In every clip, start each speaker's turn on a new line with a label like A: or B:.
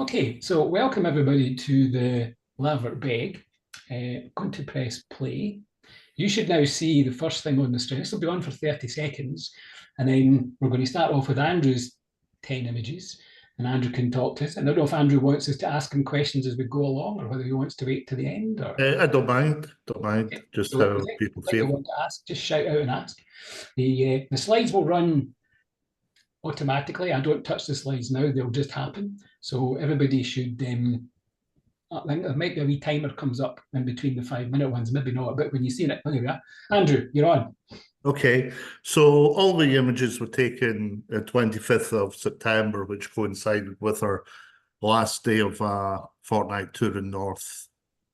A: Okay, so welcome everybody to the Labhairt Beag. I'm going to press play. You should now see the first thing on the screen. This will be on for 30 seconds, and then we're going to start off with Andrew's 10 images, and Andrew can talk to us. And I don't know if Andrew wants us to ask him questions as we go along, or whether he wants to wait to the end. Or
B: I don't mind, just
A: so
B: how people
A: if you
B: feel.
A: want to ask, just shout out and ask. The slides will run automatically. I don't touch the slides now; they'll just happen. So everybody should. I think there might be a wee timer comes up in between the 5 minute ones, maybe not, but when you see it, there we are. Andrew, you're on.
B: Okay, so all the images were taken 25th of September, which coincided with our last day of a fortnight tour in North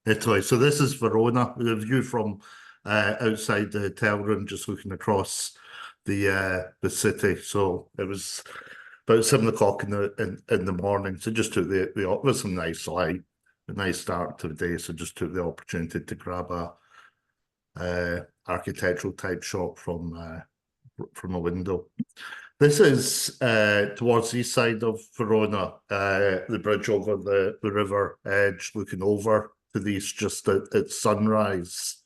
B: Italy. So this is Verona, the view from outside the hotel room, just looking across the city. So it was about 7 o'clock in the morning. So just took the it was some nice light, a nice start to the day. So just took the opportunity to grab a architectural type shot from a window. This is towards the east side of Verona, the bridge over the river edge, looking over to the east just at sunrise.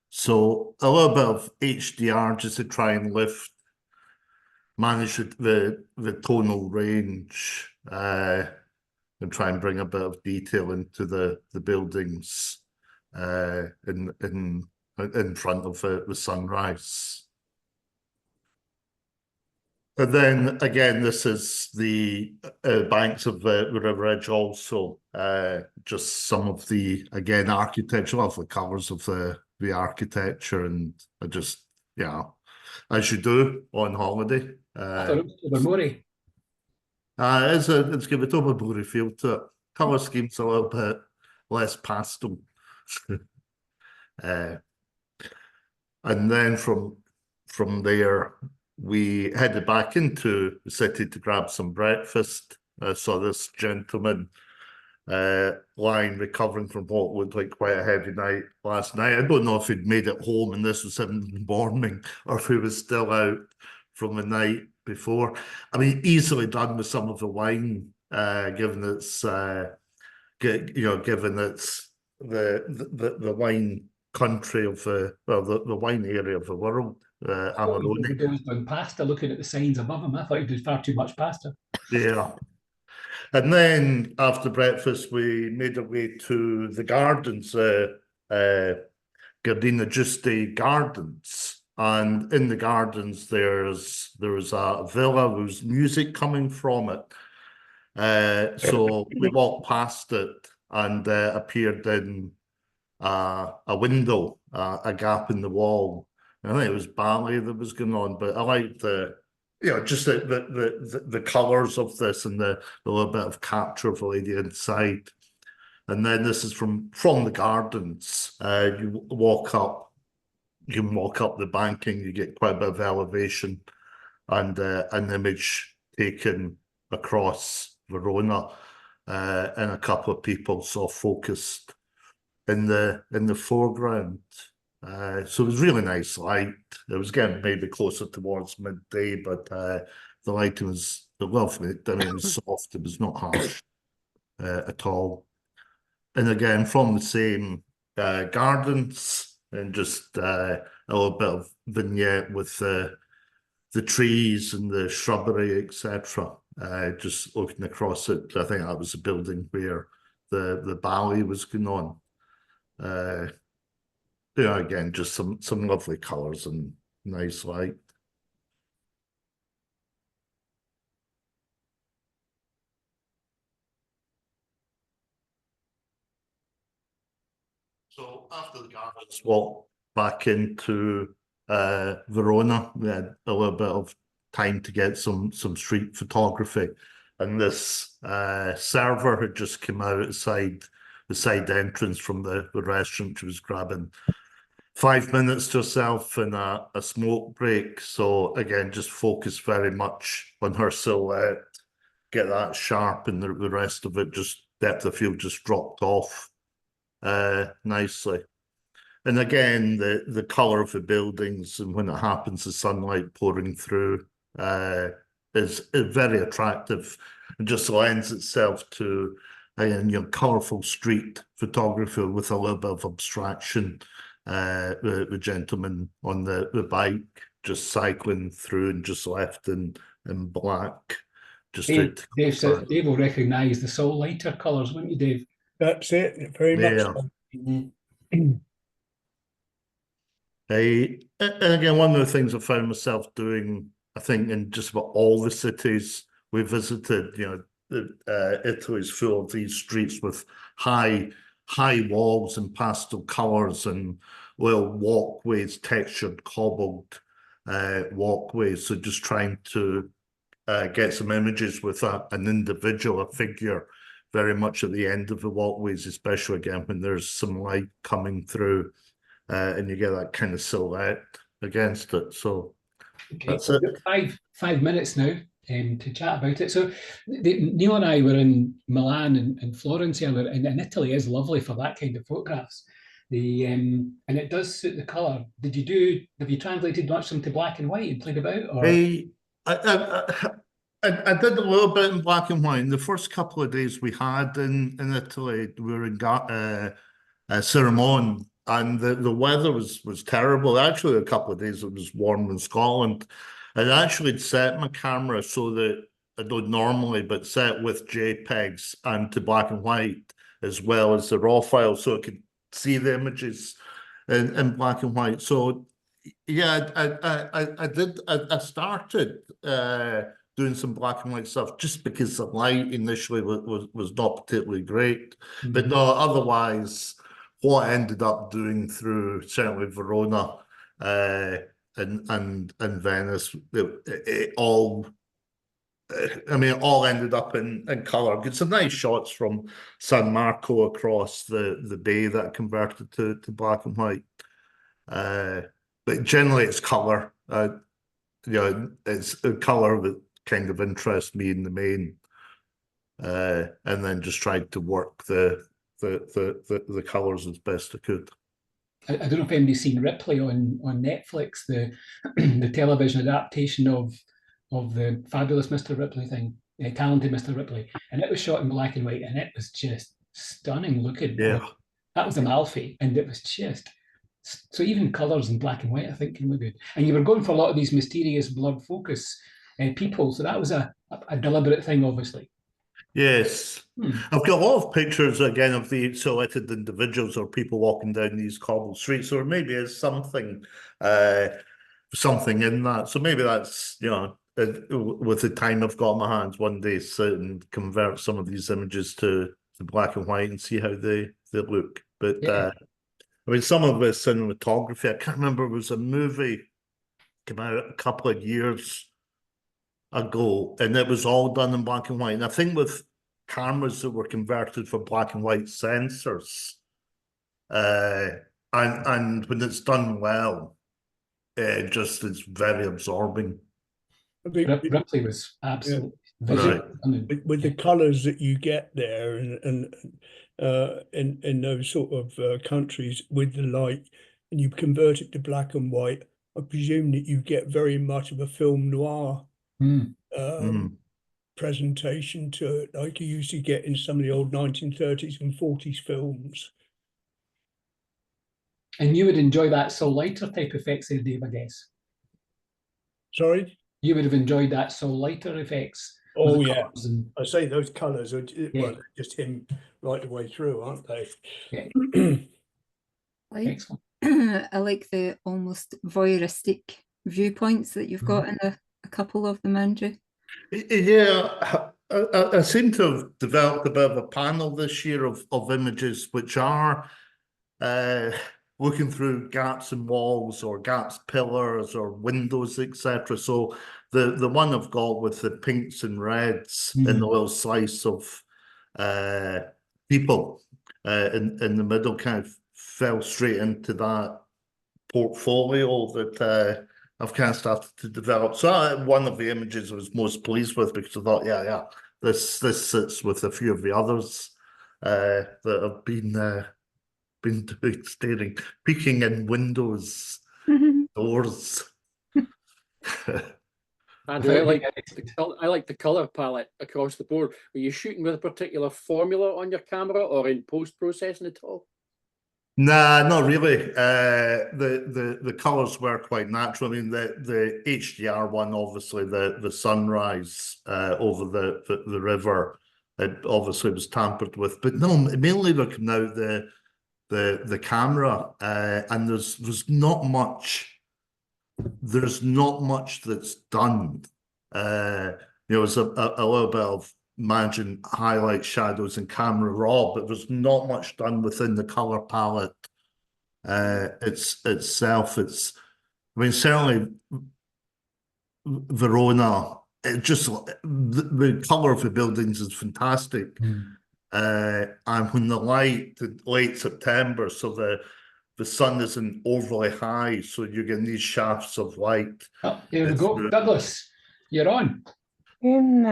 B: So a little bit of HDR just to try and manage the tonal range and try and bring a bit of detail into the buildings in front of the sunrise. And then again, this is the banks of the river edge also, just some of the, again, architecture, of the colours of the architecture, and I just, yeah, as you do on holiday.
A: I thought it was Tobermory.
B: It's got a Tobermory feel to it. Colour scheme's a little bit less pastel. And then from there, we headed back into the city to grab some breakfast. I saw this gentleman lying, recovering from what looked like quite a heavy night last night. I don't know if he'd made it home and this was him in the morning, or if he was still out from the night before. I mean, easily done with some of the wine, given it's given it's the wine country of the wine area of the world. Amarone.
A: Those doing pasta, looking at the signs above him. I thought he did far too much pasta.
B: Yeah. And then after breakfast, we made our way to the gardens, Gardena Giusti Gardens. And in the gardens, there was a villa, there was music coming from it. So we walked past it and appeared in a window, a gap in the wall. I think it was ballet that was going on, but I liked just the colours of this and the little bit of capture of the lady inside. And then this is from the gardens. You can walk up the banking, you get quite a bit of elevation, and an image taken across Verona, and a couple of people sort of focused in the foreground. So it was really nice light. It was getting maybe closer towards midday, but the lighting was lovely. I mean, it was soft. It was not harsh at all. And again, from the same gardens, and just a little bit of vignette with the trees and the shrubbery, etc. Just looking across it, I think that was the building where the ballet was going on. Again, just some lovely colours and nice light. So after the gardens, walked back into Verona. We had a little bit of time to get some street photography, and this server had just come out outside the side entrance from the restaurant. She was grabbing 5 minutes to herself and a smoke break. So again, just focus very much on her silhouette, get that sharp, and the rest of it, just depth of field just dropped off nicely. And again, the colour of the buildings, and when it happens, the sunlight pouring through is very attractive. it just lends itself to colourful street photography with a little bit of abstraction. The gentleman on the bike just cycling through and just left in black. Just
A: Dave will recognise the soul lighter colours, wouldn't you, Dave?
C: That's it, very much so.
B: And again, one of the things I found myself doing, I think, in just about all the cities we visited, Italy's full of these streets with high walls and pastel colours and walkways, textured, cobbled walkways. So just trying to get some images with an individual, a figure, very much at the end of the walkways, especially again when there's some light coming through. And you get that kind of silhouette against it. So that's it.
A: We've got 5 minutes now to chat about it. So Neil and I were in Milan and Florence earlier, and Italy is lovely for that kind of photographs. And it does suit the colour. Have you translated much into black and white and played about? Or?
B: I did a little bit in black and white. In the first couple of days we had in Italy, we were in Ceramon. And the weather was terrible. Actually, a couple of days it was warm in Scotland. And I actually set my camera so that I don't normally, but set with JPEGs and to black and white as well as the raw file, so I could see the images in black and white. So yeah, I started doing some black and white stuff just because the light initially was not particularly great, but no, otherwise. What I ended up doing through certainly Verona and Venice, it all ended up in colour. Get some nice shots from San Marco across the bay that I converted to black and white. But generally it's colour. It's a colour that kind of interests me in the main. And then just tried to work the colours as best I could.
A: I don't know if anybody's seen Ripley on Netflix, the the television adaptation of the fabulous Mr. Ripley thing, talented Mr. Ripley, and it was shot in black and white, and it was just stunning looking.
B: Yeah,
A: that was Amalfi, and it was just so even colours in black and white, I think, can look good. And you were going for a lot of these mysterious blurred focus people, so that was a deliberate thing, obviously.
B: Yes. I've got a lot of pictures again of the selected individuals or people walking down these cobbled streets, or maybe there's something in that. So maybe that's, with the time I've got in my hands, one day sit and convert some of these images to black and white and see how they look. But
A: yeah.
B: Some of the cinematography, I can't remember, it was a movie came out a couple of years ago, and it was all done in black and white. And I think with cameras that were converted for black and white sensors, and when it's done well, it's very absorbing.
A: Ripley was absolutely
C: with the colours that you get there, and in those sort of countries with the light, and you convert it to black and white. I presume that you get very much of a film noir presentation to it, like you used to get in some of the old 1930s and 40s films.
A: And you would enjoy that soul lighter type effects there, Dave, I guess.
C: Sorry?
A: You would have enjoyed that soul lighter effects.
C: Oh, yeah. I say those colours are well, just him right the way through, aren't they?
A: Yeah.
D: Excellent. I like the almost voyeuristic viewpoints that you've got in a couple of them, Andrew.
B: Yeah, I seem to have developed a bit of a panel this year of images which are looking through gaps in walls or gaps, pillars or windows, etc. So the one I've got with the pinks and reds in the little slice of people in the middle kind of fell straight into that portfolio that I've kind of started to develop. So one of the images I was most pleased with, because I thought, yeah, this sits with a few of the others that have been doing, staring, peeking in windows, doors.
E: Andrew, I
A: without
E: like the color palette across the board. Were you shooting with a particular formula on your camera or in post-processing at all?
B: Nah, not really. The colours were quite natural. I mean, the HDR one, obviously, the sunrise over the river, it obviously was tampered with. But no, mainly looking out the camera, and there's not much. There's not much that's done. There's a little bit of managing highlights, shadows, and camera raw, but there's not much done within the color palette itself. I mean, certainly Verona. It just the color of the buildings is fantastic, and when the late September, so the sun isn't overly high, so you're getting these shafts of light.
A: Oh, here we go. Douglas, you're on.
F: In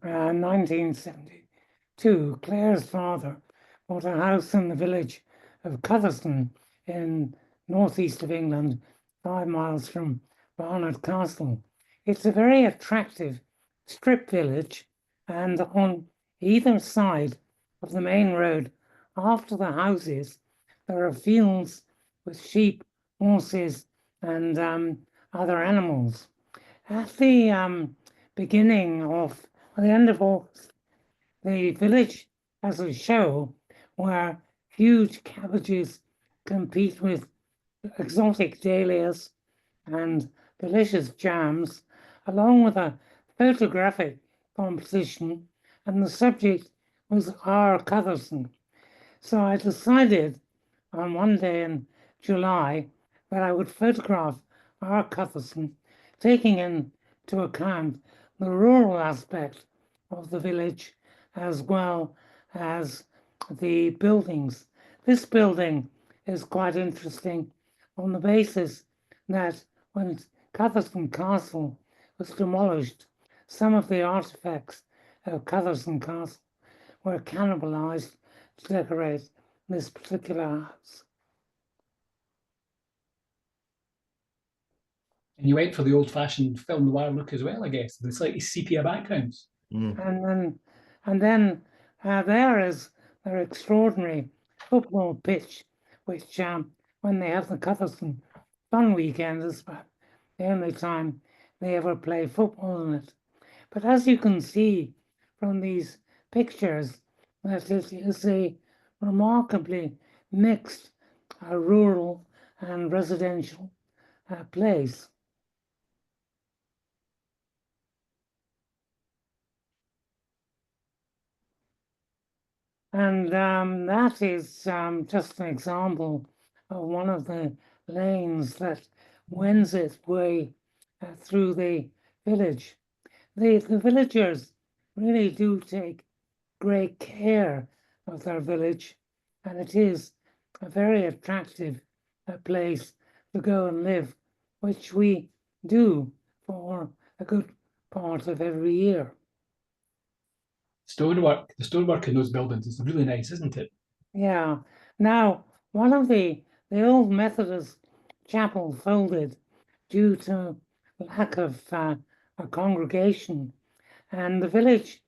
F: 1972, Claire's father bought a house in the village of Cotherstone in northeast of England, 5 miles from Barnard Castle. It's a very attractive strip village, and on either side of the main road after the houses, there are fields with sheep, horses, and other animals. At the end of August, the village has a show where huge cabbages compete with exotic dahlias and delicious jams, along with a photographic competition, and the subject was our Cotherstone. So I decided on one day in July that I would photograph our Cotherstone, taking into account the rural aspect of the village as well as the buildings. This building is quite interesting on the basis that when Cotherstone Castle was demolished, some of the artifacts of Cotherstone Castle were cannibalized to decorate this particular house.
A: And you went for the old-fashioned film noir look as well, I guess, the slightly sepia backgrounds.
F: And then there is their extraordinary football pitch, which when they have the Cotherstone Fun Weekend is about the only time they ever play football in it. But as you can see from these pictures, that it is a remarkably mixed rural and residential place. And that is just an example of one of the lanes that wends its way through the village. The villagers really do take great care of their village, and it is a very attractive place to go and live, which we do for a good part of every year.
A: The stonework in those buildings is really nice, isn't it?
F: Yeah. Now, one of the old Methodist chapel folded due to lack of a congregation, and the village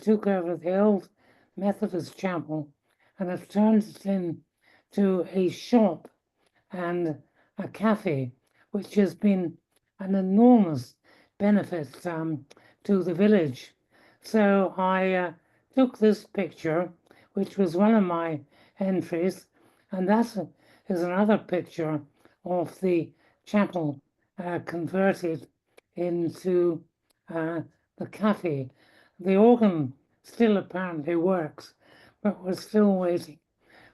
F: took over the old Methodist chapel and have turned it into a shop and a cafe, which has been an enormous benefit to the village. So I took this picture, which was one of my entries, and that is another picture of the chapel converted into the cafe. The organ still apparently works, but we're still waiting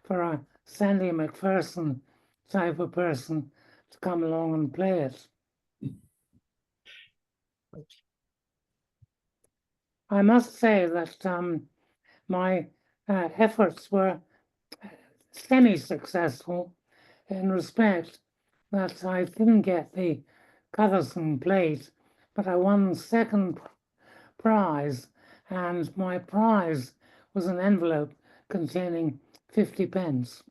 F: for a Sandy McPherson type of person to come along and play it. I must say that my efforts were semi-successful in respect that I didn't get the Cotherstone plate, but I won second prize, and my prize was an envelope containing 50 pence.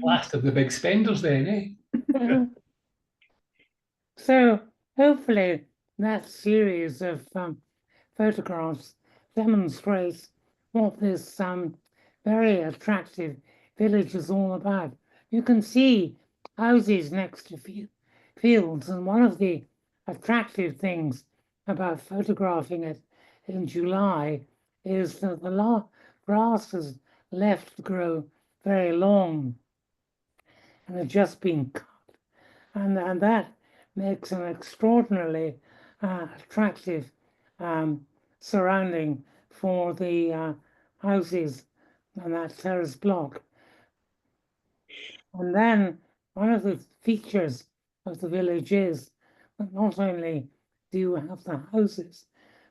A: Last of the big spenders then, eh?
F: So hopefully that series of photographs demonstrates what this very attractive village is all about. You can see houses next to fields, and one of the attractive things about photographing it in July is that the grass is left to grow very long and had just been cut, and that makes an extraordinarily attractive surrounding for the houses and that terrace block. And then one of the features of the village is that not only do you have the houses,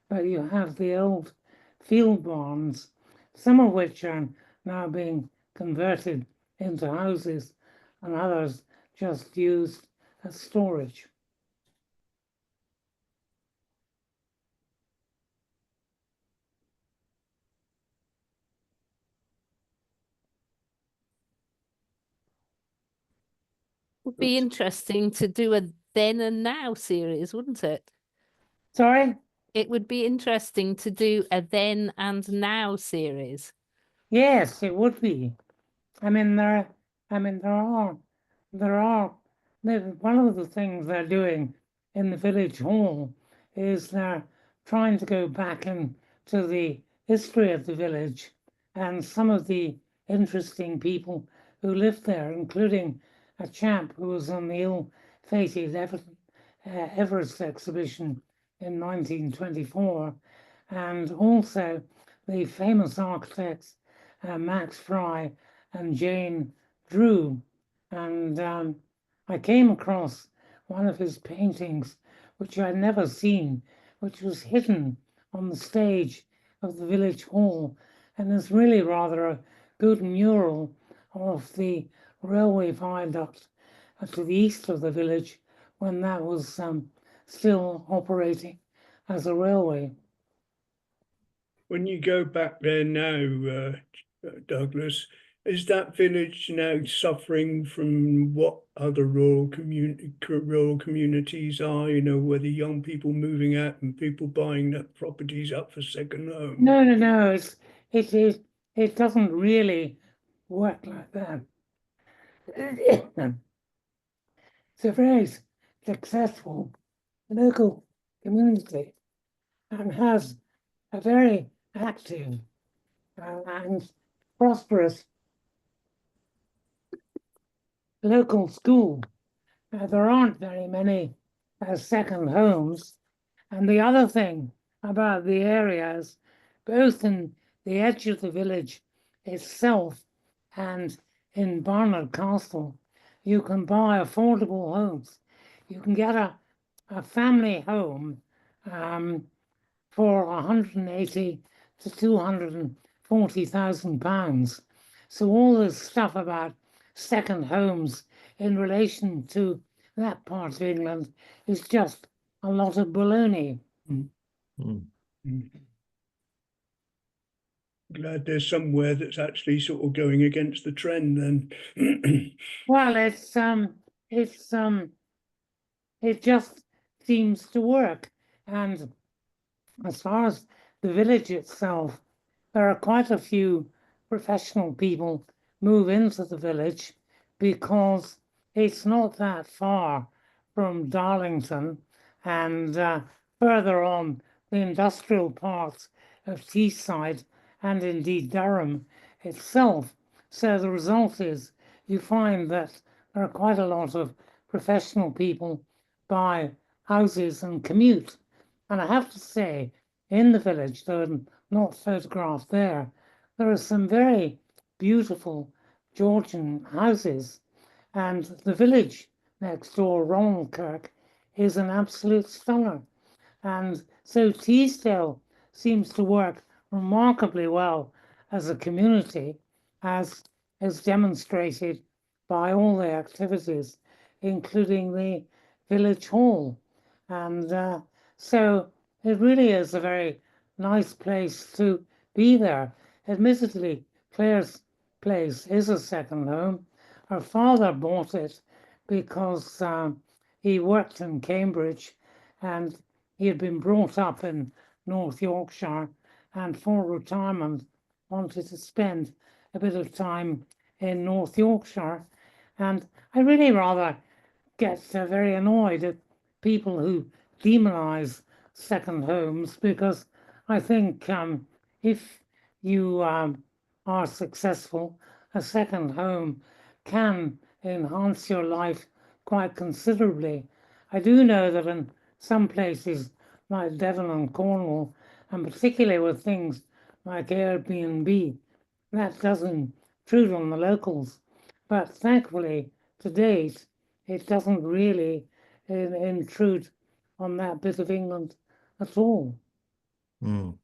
F: but you have the old field barns, some of which are now being converted into houses and others just used as storage.
G: Would be interesting to do a then and now series, wouldn't it?
F: Sorry?
G: It would be interesting to do a then and now series.
F: Yes, it would be. I mean, there are, one of the things they're doing in the village hall is they're trying to go back into the history of the village and some of the interesting people who lived there, including a chap who was on the ill-fated Everest exhibition in 1924, and also the famous architects Max Fry and Jane Drew. And I came across one of his paintings, which I'd never seen, which was hidden on the stage of the village hall, and is really rather a good mural of the railway viaduct to the east of the village when that was still operating as a railway.
C: When you go back there now, Douglas, is that village now suffering from what other rural communities are? You know, where the young people moving out and people buying that properties up for second home.
F: No. It doesn't really work like that. It's a very successful local community and has a very active and prosperous local school. There aren't very many second homes. And the other thing about the area is both in the edge of the village itself and in Barnard Castle, you can buy affordable homes. You can get a family home for 180 to 240,000 pounds. So all this stuff about second homes in relation to that part of England is just a lot of baloney.
C: Glad there's somewhere that's actually sort of going against the trend then.
F: Well, it just seems to work. And as far as the village itself, there are quite a few professional people move into the village because it's not that far from Darlington and further on the industrial parts of Teesside and indeed Durham itself. So the result is you find that there are quite a lot of professional people buy houses and commute. And I have to say, in the village, though I'm not photographed there, there are some very beautiful Georgian houses. And the village next door, Ronaldkirk, is an absolute stunner. And so Teesdale seems to work remarkably well as a community, as is demonstrated by all the activities, including the village hall. And so it really is a very nice place to be there. Admittedly, Claire's place is a second home. Her father bought it because he worked in Cambridge and he had been brought up in North Yorkshire, and for retirement wanted to spend a bit of time in North Yorkshire. And I really rather get very annoyed at people who demonize second homes, because I think if you are successful, a second home can enhance your life quite considerably. I do know that in some places like Devon and Cornwall, and particularly with things like Airbnb, that doesn't intrude on the locals. But thankfully, to date, it doesn't really intrude on that bit of England at all.
B: Mm.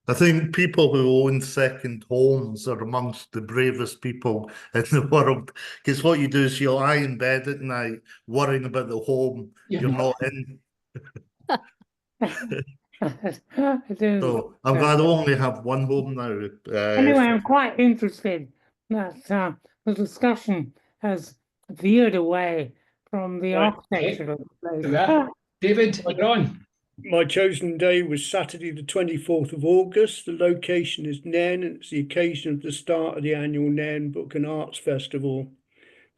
B: I think people who own second homes are amongst the bravest people in the world, because what you do is you lie in bed at night worrying about the home you're not in. So I'm glad I only have one home now.
F: Anyway, I'm quite interested that the discussion has veered away from the
C: Right.
F: architecture of the place.
A: Yeah. David, you're on.
C: My chosen day was Saturday, the 24th of August. The location is Nairn, and it's the occasion of the start of the annual Nairn Book and Arts Festival.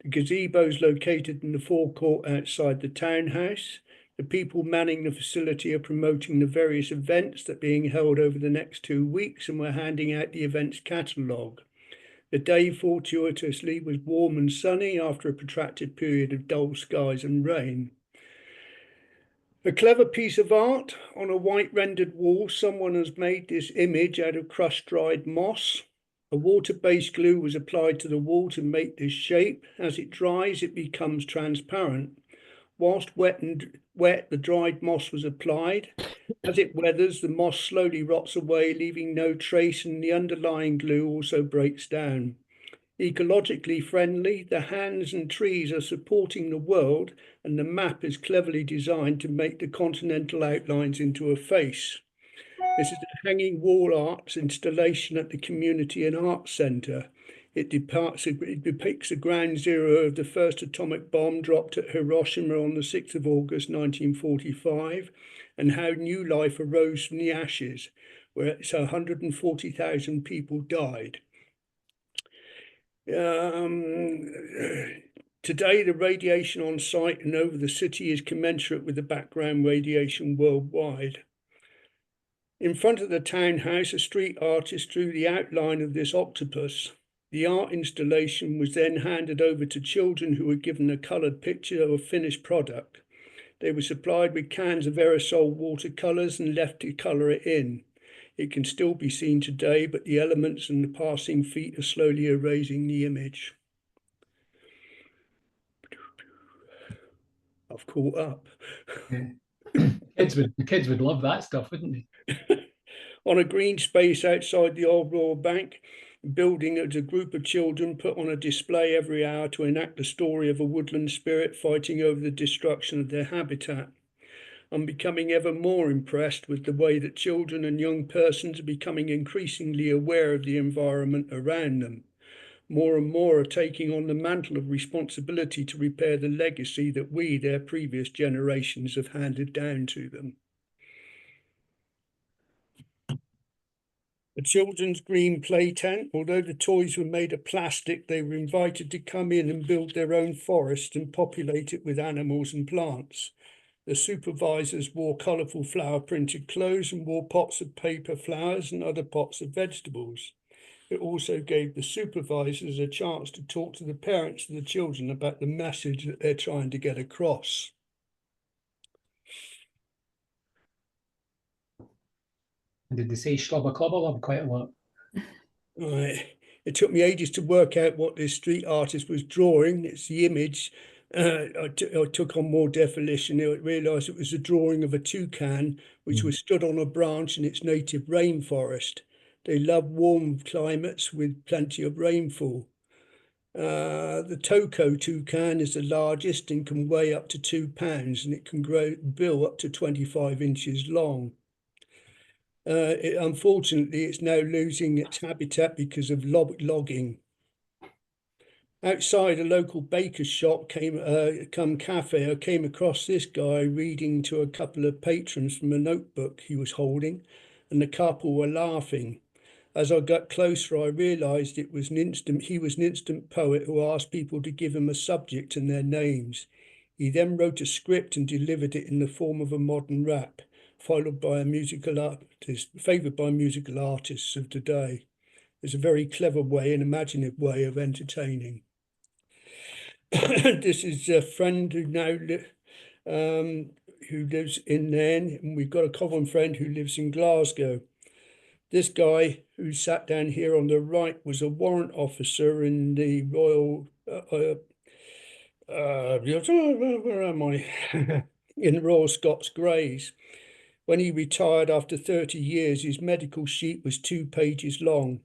C: The gazebo is located in the forecourt outside the townhouse. The people manning the facility are promoting the various events that are being held over the next 2 weeks, and we're handing out the events catalogue. The day fortuitously was warm and sunny after a protracted period of dull skies and rain. A clever piece of art. On a white rendered wall, someone has made this image out of crushed dried moss. A water-based glue was applied to the wall to make this shape. As it dries, it becomes transparent. Whilst wet, the dried moss was applied. As it weathers, the moss slowly rots away, leaving no trace, and the underlying glue also breaks down. Ecologically friendly, the hands and trees are supporting the world, and the map is cleverly designed to make the continental outlines into a face. This is a hanging wall arts installation at the Community and Arts Centre. It depicts the ground zero of the first atomic bomb dropped at Hiroshima on the 6th of August 1945, and how new life arose from the ashes, where 140,000 people died. Today, the radiation on site and over the city is commensurate with the background radiation worldwide. In front of the townhouse, a street artist drew the outline of this octopus. The art installation was then handed over to children who were given a coloured picture of a finished product. They were supplied with cans of aerosol watercolours and left to colour it in. It can still be seen today, but the elements and the passing feet are slowly erasing the image. I've caught up.
A: Yeah. The kids would love that stuff, wouldn't they?
C: On a green space outside the old Royal Bank building, as a group of children put on a display every hour to enact the story of a woodland spirit fighting over the destruction of their habitat. I'm becoming ever more impressed with the way that children and young persons are becoming increasingly aware of the environment around them. More and more are taking on the mantle of responsibility to repair the legacy that we, their previous generations, have handed down to them. A children's green play tent. Although the toys were made of plastic, they were invited to come in and build their own forest and populate it with animals and plants. The supervisors wore colourful flower-printed clothes and wore pots of paper flowers and other pots of vegetables. It also gave the supervisors a chance to talk to the parents of the children about the message that they're trying to get across.
A: And did they say schlubba clubba quite a lot?
C: Right. It took me ages to work out what this street artist was drawing. It's the image. I took on more definition. I realised it was a drawing of a toucan which was stood on a branch in its native rainforest. They love warm climates with plenty of rainfall. The Toko toucan is the largest and can weigh up to 2 pounds, and it can grow up to 25 inches long. Unfortunately, it's now losing its habitat because of logging. outside a local baker's shop, come cafe, I came across this guy reading to a couple of patrons from a notebook he was holding, and the couple were laughing. As I got closer, I realised he was an instant poet who asked people to give him a subject and their names. He then wrote a script and delivered it in the form of a modern rap, favoured by musical artists of today. It's a very clever way, an imaginative way of entertaining. This is a friend who now who lives in Nairn, and we've got a common friend who lives in Glasgow. This guy who sat down here on the right was a warrant officer in the Royal, where am I? In the Royal Scots Greys. When he retired after 30 years, his medical sheet was 2 pages long.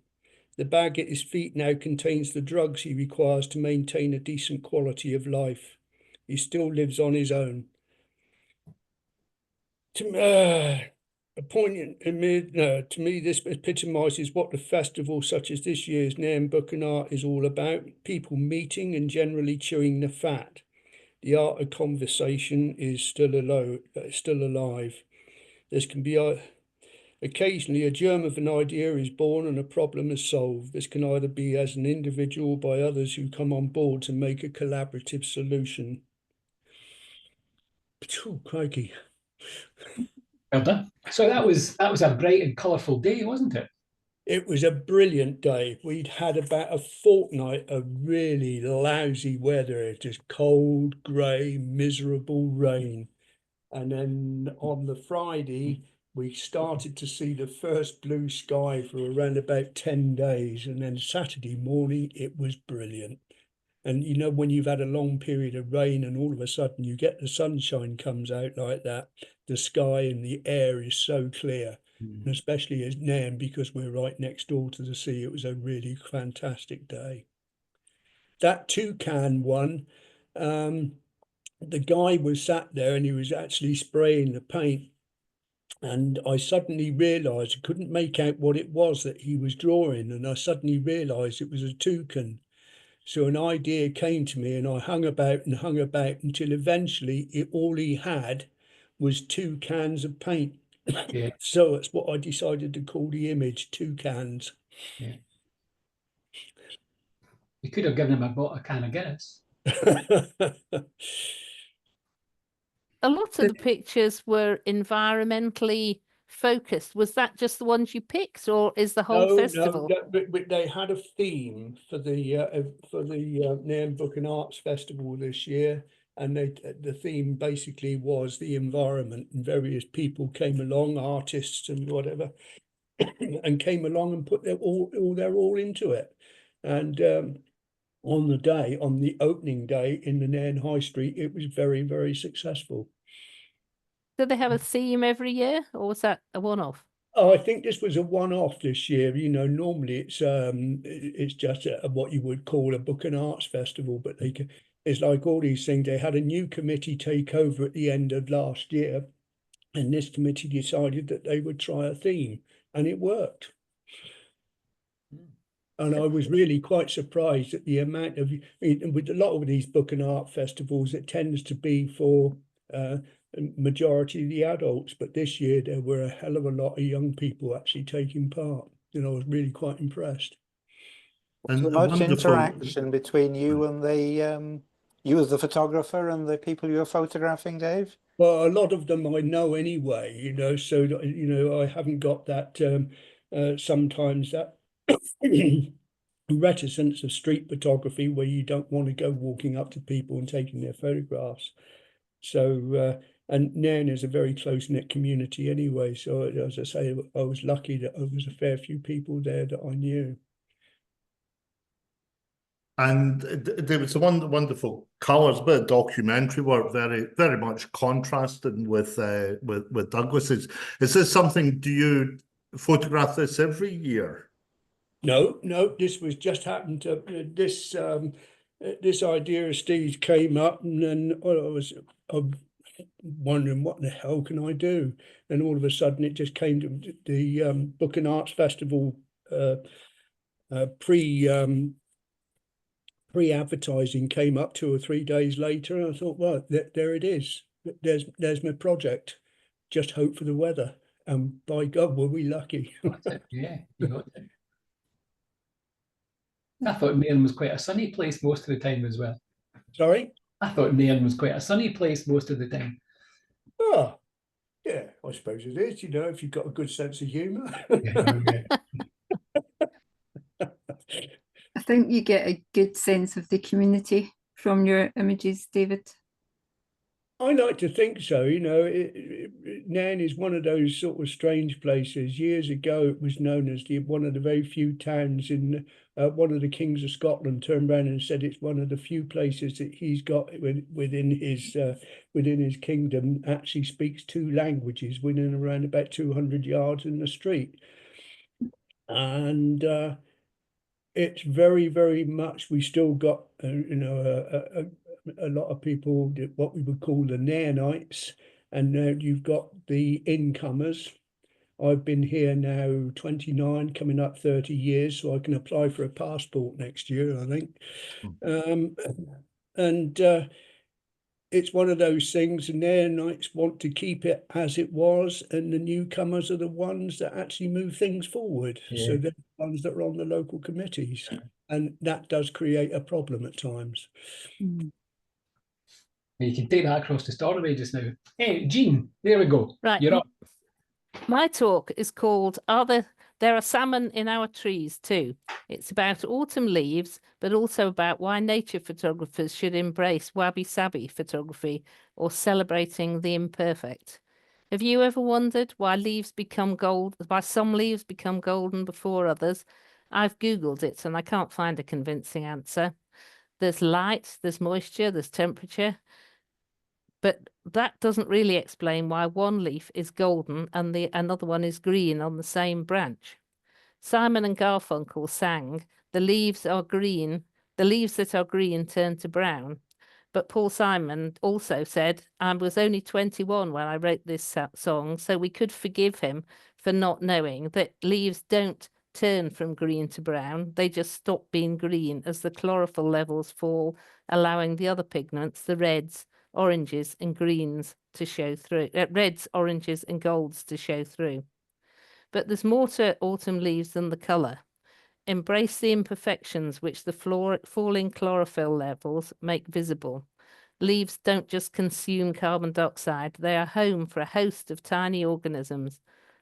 C: The bag at his feet now contains the drugs he requires to maintain a decent quality of life. He still lives on his own. To me, this epitomises what the festival such as this year's Nairn Book and Art is all about. People meeting and generally chewing the fat. The art of conversation is still alive. This can be occasionally a germ of an idea is born and a problem is solved. This can either be as an individual or by others who come on board to make a collaborative solution. Oh, crikey.
A: Well done. So that was a bright and colourful day, wasn't it?
C: It was a brilliant day. We'd had about a fortnight of really lousy weather, just cold, grey, miserable rain. And then on the Friday, we started to see the first blue sky for around about 10 days. And then Saturday morning, it was brilliant. And you know, when you've had a long period of rain and all of a sudden you get the sunshine comes out like that, the sky and the air is so clear. And especially as Nairn, because we're right next door to the sea, it was a really fantastic day. That toucan one, the guy was sat there and he was actually spraying the paint. And I suddenly realised, I couldn't make out what it was that he was drawing. And I suddenly realised it was a toucan. So an idea came to me and I hung about until eventually all he had was 2 cans of paint.
A: Yeah.
C: So that's what I decided to call the image, 2 cans.
A: Yeah. You could have given him a can of Guinness.
G: A lot of the pictures were environmentally focused. Was that just the ones you picked, or is the whole festival?
C: No, they had a theme for the Nairn Book and Arts Festival this year, and the theme basically was the environment, and various people came along, artists and whatever, and came along and put their all into it. And on the opening day in the Nairn High Street, it was very, very successful.
G: Do they have a theme every year, or was that a one-off?
C: Oh, I think this was a one-off this year. You know, normally it's just what you would call a book and arts festival, but it's like all these things. They had a new committee take over at the end of last year, and this committee decided that they would try a theme, and it worked. And I was really quite surprised at the amount of, with a lot of these book and art festivals, it tends to be for majority of the adults, but this year there were a hell of a lot of young people actually taking part. You know, I was really quite impressed.
B: And
H: So much
B: wonderful.
H: interaction between you and you as the photographer and the people you're photographing, Dave?
C: Well, a lot of them I know anyway, you know, so, you know, I haven't got that sometimes that reticence of street photography where you don't want to go walking up to people and taking their photographs. So, and Nairn is a very close-knit community anyway. So as I say, I was lucky that there was a fair few people there that I knew.
B: And there was some wonderful colours, bit of documentary work, very, very much contrasting with Douglas. Is this something, do you photograph this every year?
C: No, this was just happened to this idea of Steve's came up, and then I'm wondering what the hell can I do, and all of a sudden it just came to the Book and Arts Festival pre-advertising came up 2 or 3 days later, and I thought, well, there it is. There's my project. Just hope for the weather. And by God, were we lucky.
A: That's it. Yeah, you got it. I thought Nairn was quite a sunny place most of the time as well.
C: Sorry?
A: I thought Nairn was quite a sunny place most of the time.
C: Oh, yeah, I suppose it is, if you've got a good sense of humour.
D: I think you get a good sense of the community from your images, David.
C: I like to think so. Nairn is one of those sort of strange places. Years ago, it was known as one of the very few towns in one of the kings of Scotland turned around and said it's one of the few places that he's got within his kingdom actually speaks 2 languages within around about 200 yards in the street. And it's very, very much, we still got, a lot of people, what we would call the Nairnites, and now you've got the incomers. I've been here now 29, coming up 30 years, so I can apply for a passport next year, I think. It's one of those things, the Nairnites want to keep it as it was, and the newcomers are the ones that actually move things forward.
A: Yeah.
C: So they're the ones that are on the local committees, and that does create a problem at times.
A: You can take that across to Stornoway just now. Hey, Jean, there we go.
G: Right.
A: You're up.
G: My talk is called There Are Salmon in Our Trees Too. It's about autumn leaves, but also about why nature photographers should embrace wabi-sabi photography or celebrating the imperfect. Have you ever wondered why some leaves become golden before others? I've Googled it and I can't find a convincing answer. There's light, there's moisture, there's temperature. But that doesn't really explain why one leaf is golden and another one is green on the same branch. Simon and Garfunkel sang, "The leaves are green, the leaves that are green turn to brown." But Paul Simon also said, "I was only 21 when I wrote this song, so we could forgive him for not knowing that leaves don't turn from green to brown. They just stop being green as the chlorophyll levels fall, allowing the other pigments, the reds, oranges and greens to show through, reds, oranges and golds to show through. But there's more to autumn leaves than the colour. Embrace the imperfections which the falling chlorophyll levels make visible. Leaves don't just consume carbon dioxide, they are home for a host of tiny organisms.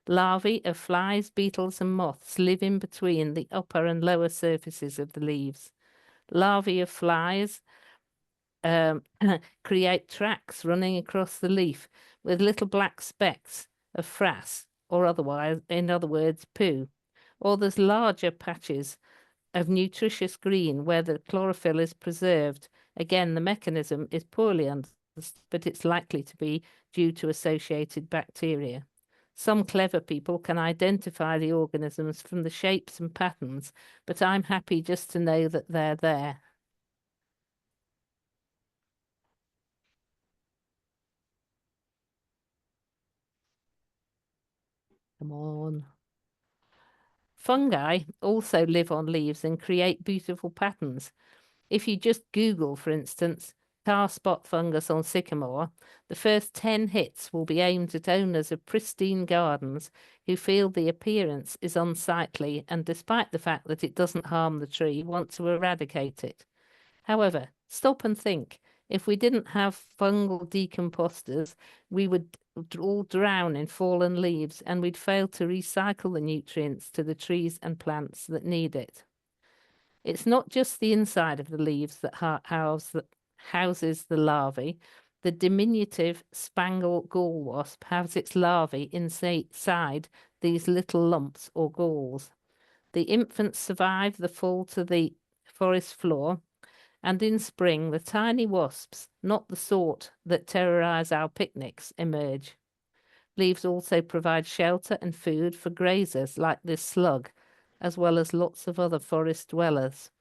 G: Larvae of flies, beetles and moths live in between the upper and lower surfaces of the leaves. Larvae of flies create tracks running across the leaf with little black specks of frass, or otherwise, in other words, poo. Or there's larger patches of nutritious green where the chlorophyll is preserved. Again, the mechanism is poorly understood, but it's likely to be due to associated bacteria. Some clever people can identify the organisms from the shapes and patterns, but I'm happy just to know that they're there. Come on. Fungi also live on leaves and create beautiful patterns. If you just Google, for instance, tar spot fungus on sycamore, the first 10 hits will be aimed at owners of pristine gardens who feel the appearance is unsightly and, despite the fact that it doesn't harm the tree, want to eradicate it. However, stop and think. If we didn't have fungal decomposters, we would all drown in fallen leaves and we'd fail to recycle the nutrients to the trees and plants that need it. It's not just the inside of the leaves that houses the larvae. The diminutive spangle gall wasp has its larvae inside these little lumps or galls. The infants survive the fall to the forest floor, and in spring the tiny wasps, not the sort that terrorize our picnics, emerge. Leaves also provide shelter and food for grazers like this slug, as well as lots of other forest dwellers.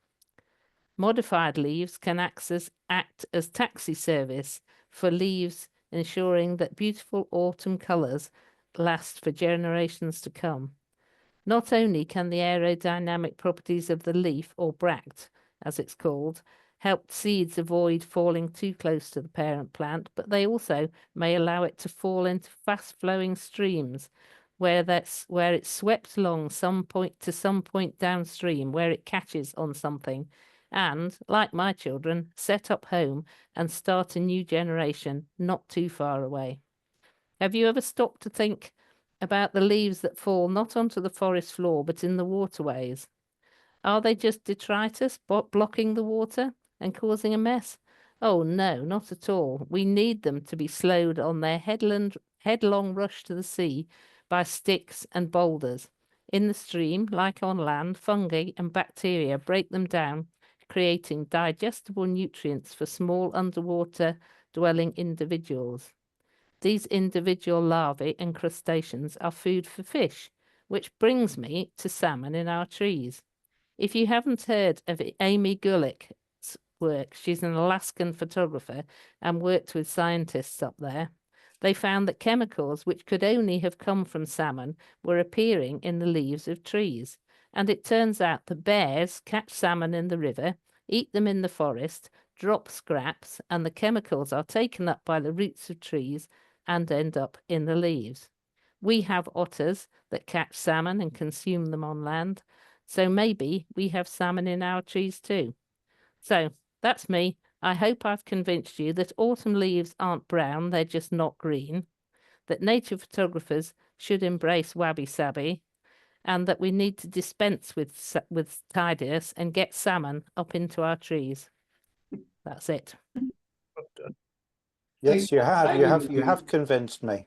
G: Modified leaves can act as taxi service for leaves, ensuring that beautiful autumn colours last for generations to come. Not only can the aerodynamic properties of the leaf or bract as it's called, help seeds avoid falling too close to the parent plant, but they also may allow it to fall into fast-flowing streams where it's swept along some point downstream where it catches on something and, like my children, set up home and start a new generation not too far away. Have you ever stopped to think about the leaves that fall not onto the forest floor but in the waterways? Are they just detritus blocking the water and causing a mess? Oh no, not at all. We need them to be slowed on their headlong rush to the sea by sticks and boulders. In the stream, like on land, fungi and bacteria break them down, creating digestible nutrients for small underwater dwelling individuals. These individual larvae and crustaceans are food for fish, which brings me to salmon in our trees. If you haven't heard of Amy Gulick's work, she's an Alaskan photographer and worked with scientists up there. They found that chemicals which could only have come from salmon were appearing in the leaves of trees. And it turns out that bears catch salmon in the river, eat them in the forest, drop scraps, and the chemicals are taken up by the roots of trees and end up in the leaves. We have otters that catch salmon and consume them on land. So maybe we have salmon in our trees too. So that's me. I hope I've convinced you that autumn leaves aren't brown, they're just not green, that nature photographers should embrace wabi-sabi, and that we need to dispense with tidiness and get salmon up into our trees. That's it.
H: Yes, you have convinced me.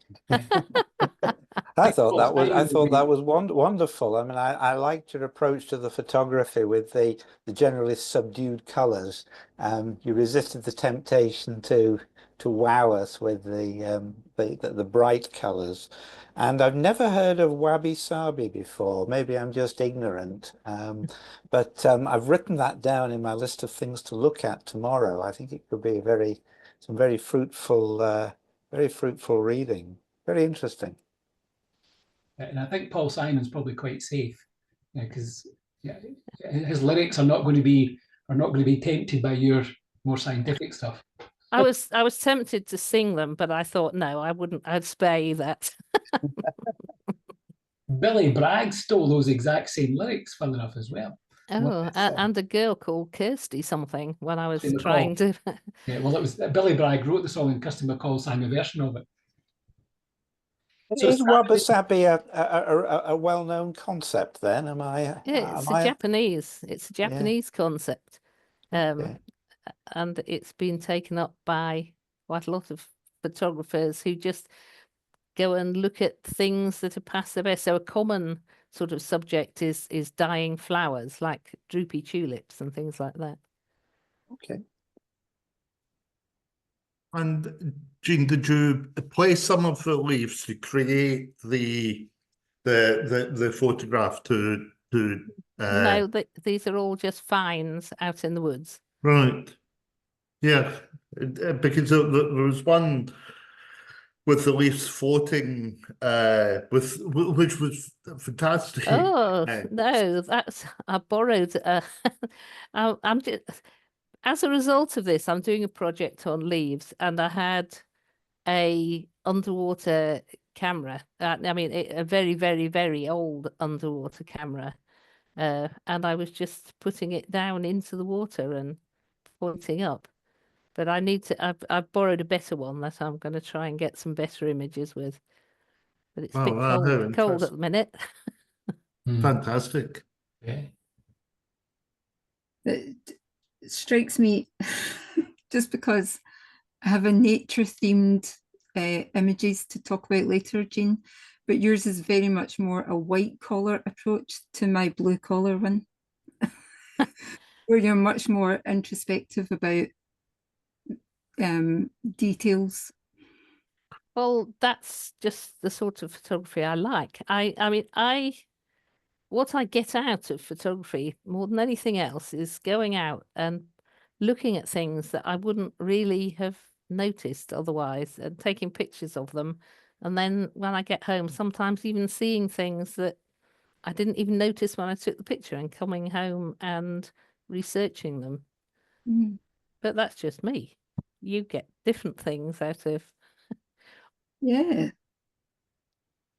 H: I thought that was wonderful. I mean, I liked your approach to the photography with the generally subdued colours. You resisted the temptation to wow us with the bright colours. And I've never heard of wabi-sabi before. Maybe I'm just ignorant. But I've written that down in my list of things to look at tomorrow. I think it could be some very fruitful reading. Very interesting.
A: And I think Paul Simon's probably quite safe, because his lyrics are not going to be tempted by your more scientific stuff.
G: I was tempted to sing them, but I thought no, I wouldn't. I'd spare you that.
A: Billy Bragg stole those exact same lyrics, fun enough, as well.
G: Oh, and a girl called Kirsty something when I was
A: Kirsty
G: trying to.
A: Yeah, well, it was Billy Bragg wrote the song and Kirsty MacColl sang a version of it. So
H: is wabi-sabi a well-known concept then? Am I?
G: Yeah, it's a Japanese concept,
H: Okay.
G: and it's been taken up by quite a lot of photographers who just go and look at things that are past their best. So a common sort of subject is dying flowers, like droopy tulips and things like that.
H: Okay.
B: And Jean, did you play some of the leaves to create the photograph to
G: No, these are all just finds out in the woods.
B: Right. Yeah, because there was one with the leaves floating, which was fantastic.
G: Oh no, I borrowed. I'm just, as a result of this, I'm doing a project on leaves, and I had a underwater camera. I mean, a very, very, very old underwater camera, and I was just putting it down into the water and pointing up. But I need to. I've borrowed a better one that I'm going to try and get some better images with. But it's a bit cold at the minute.
B: Fantastic.
A: Yeah.
D: It strikes me just because I have a nature-themed images to talk about later, Jean, but yours is very much more a white-collar approach to my blue-collar one, where you're much more introspective about details.
G: Well, that's just the sort of photography I like. I mean, what I get out of photography more than anything else is going out and looking at things that I wouldn't really have noticed otherwise and taking pictures of them. And then when I get home, sometimes even seeing things that I didn't even notice when I took the picture and coming home and researching them.
D: Mm.
G: But that's just me. You get different things out of.
D: Yeah.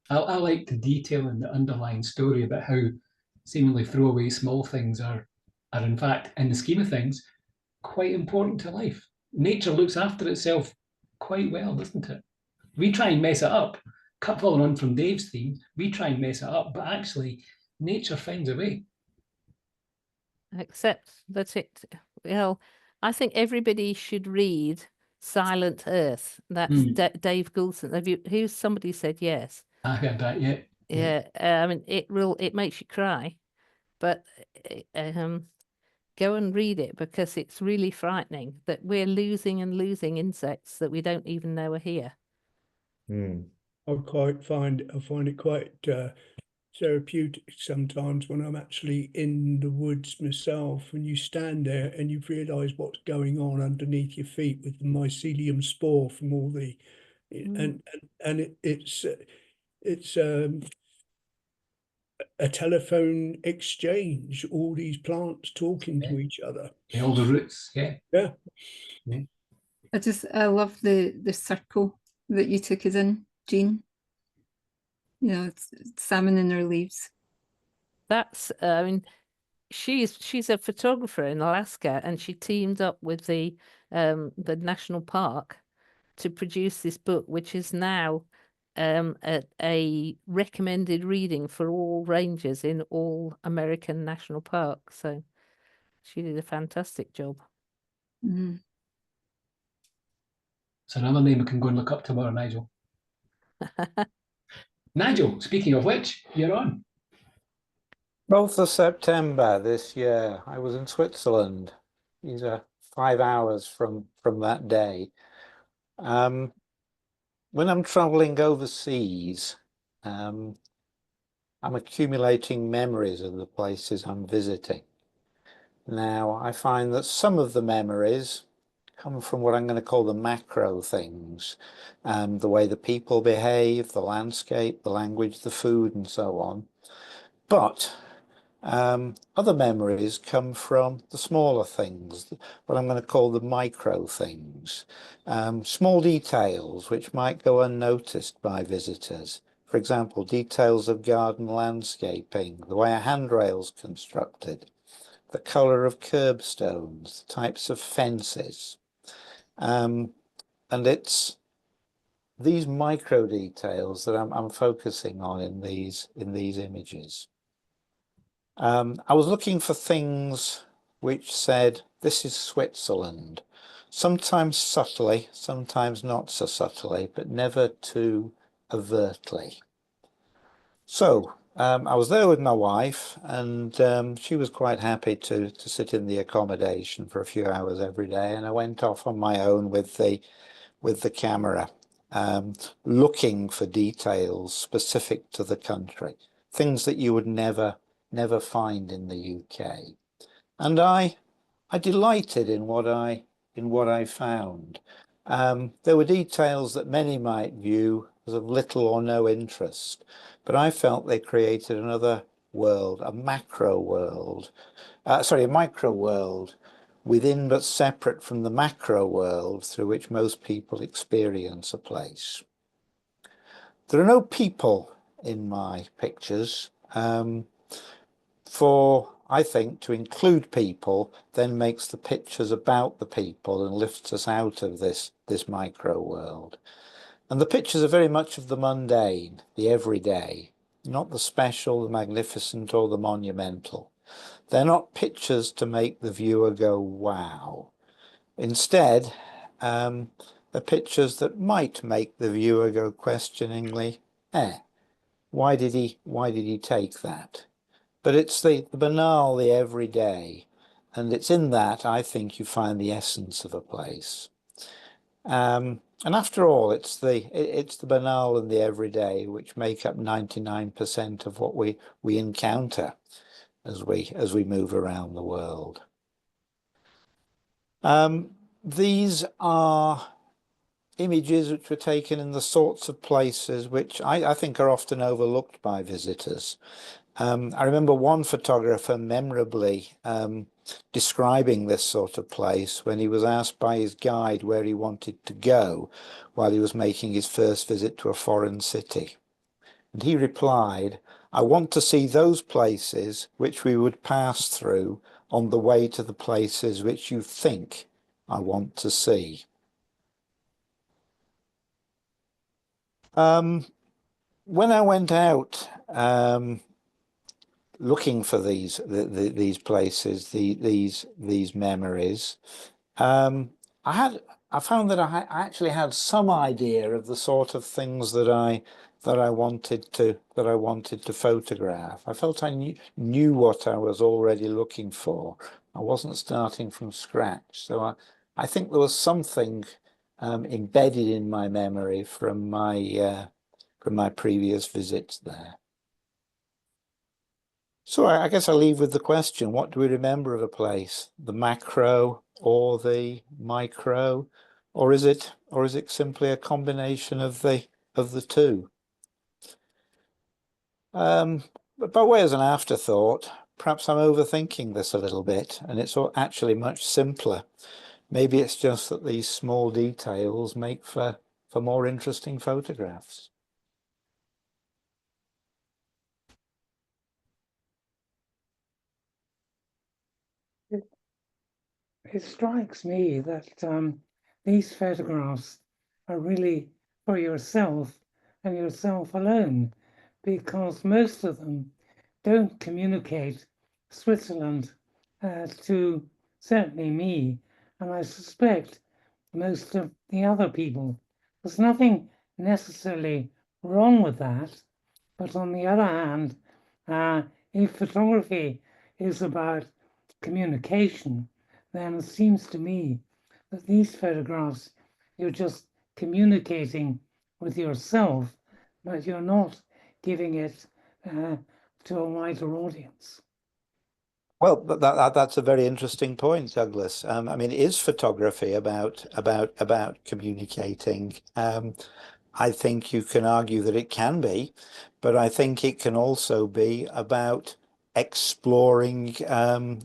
A: I like the detail and the underlying story about how seemingly throwaway small things are in fact, in the scheme of things, quite important to life. Nature looks after itself quite well, doesn't it? We try and mess it up. Following on from Dave's theme, we try and mess it up, but actually, nature finds a way.
G: Except that it, well, I think everybody should read Silent Earth. That's Dave Goulson. Have you? Who's somebody said yes?
A: I heard that, yeah.
G: Yeah, I mean, it makes you cry, but go and read it because it's really frightening that we're losing and losing insects that we don't even know are here.
C: I find it quite therapeutic sometimes when I'm actually in the woods myself, and you stand there and you realise what's going on underneath your feet with the mycelium spore from all the, and it's a telephone exchange, all these plants talking to each other.
A: Yeah, all the roots, yeah.
C: Yeah.
D: I love the circle that you took us in, Jean. You know, it's salmon in their leaves.
G: That's, I mean, she's a photographer in Alaska, and she teamed up with the national park to produce this book, which is now a recommended reading for all rangers in all American national parks. So she did a fantastic job.
D: Mm.
A: It's another name we can go and look up tomorrow, Nigel. Nigel, speaking of which, you're on.
H: 12th of September this year, I was in Switzerland. These are 5 hours from that day. When I'm traveling overseas, I'm accumulating memories of the places I'm visiting. Now, I find that some of the memories come from what I'm going to call the macro things, the way the people behave, the landscape, the language, the food, and so on. But other memories come from the smaller things, what I'm going to call the micro things, small details which might go unnoticed by visitors. For example, details of garden landscaping, the way a handrail's constructed, the colour of curbstones, types of fences. And it's these micro details that I'm focusing on in these images. I was looking for things which said, this is Switzerland, sometimes subtly, sometimes not so subtly, but never too overtly. So I was there with my wife, and she was quite happy to sit in the accommodation for a few hours every day, and I went off on my own with the camera, looking for details specific to the country, things that you would never find in the UK. And I delighted in what I found. There were details that many might view as of little or no interest, but I felt they created another world, a macro world, a micro world within but separate from the macro world through which most people experience a place. There are no people in my pictures. I think to include people then makes the pictures about the people and lifts us out of this micro world. And the pictures are very much of the mundane, the everyday, not the special, the magnificent, or the monumental. They're not pictures to make the viewer go, wow. Instead, they're pictures that might make the viewer go questioningly, why did he take that? But it's the banal, the everyday, and it's in that I think you find the essence of a place. And after all, it's the banal and the everyday which make up 99% of what we encounter as we move around the world. These are images which were taken in the sorts of places which I think are often overlooked by visitors. I remember one photographer memorably describing this sort of place when he was asked by his guide where he wanted to go while he was making his first visit to a foreign city. And he replied, "I want to see those places which we would pass through on the way to the places which you think I want to see." When I went out looking for these places, these memories, I found that I actually had some idea of the sort of things that I wanted to photograph. I felt I knew what I was already looking for. I wasn't starting from scratch. So I think there was something embedded in my memory from my previous visits there. So I guess I'll leave with the question, what do we remember of a place? The macro or the micro? Or is it simply a combination of the two? But by way as an afterthought, perhaps I'm overthinking this a little bit, and it's actually much simpler. Maybe it's just that these small details make for more interesting photographs.
F: It strikes me that these photographs are really for yourself and yourself alone, because most of them don't communicate Switzerland to certainly me, and I suspect most of the other people. There's nothing necessarily wrong with that, but on the other hand, if photography is about communication, then it seems to me that these photographs, you're just communicating with yourself, but you're not giving it to a wider audience.
H: Well, that's a very interesting point, Douglas. I mean, is photography about communicating? I think you can argue that it can be, but I think it can also be about exploring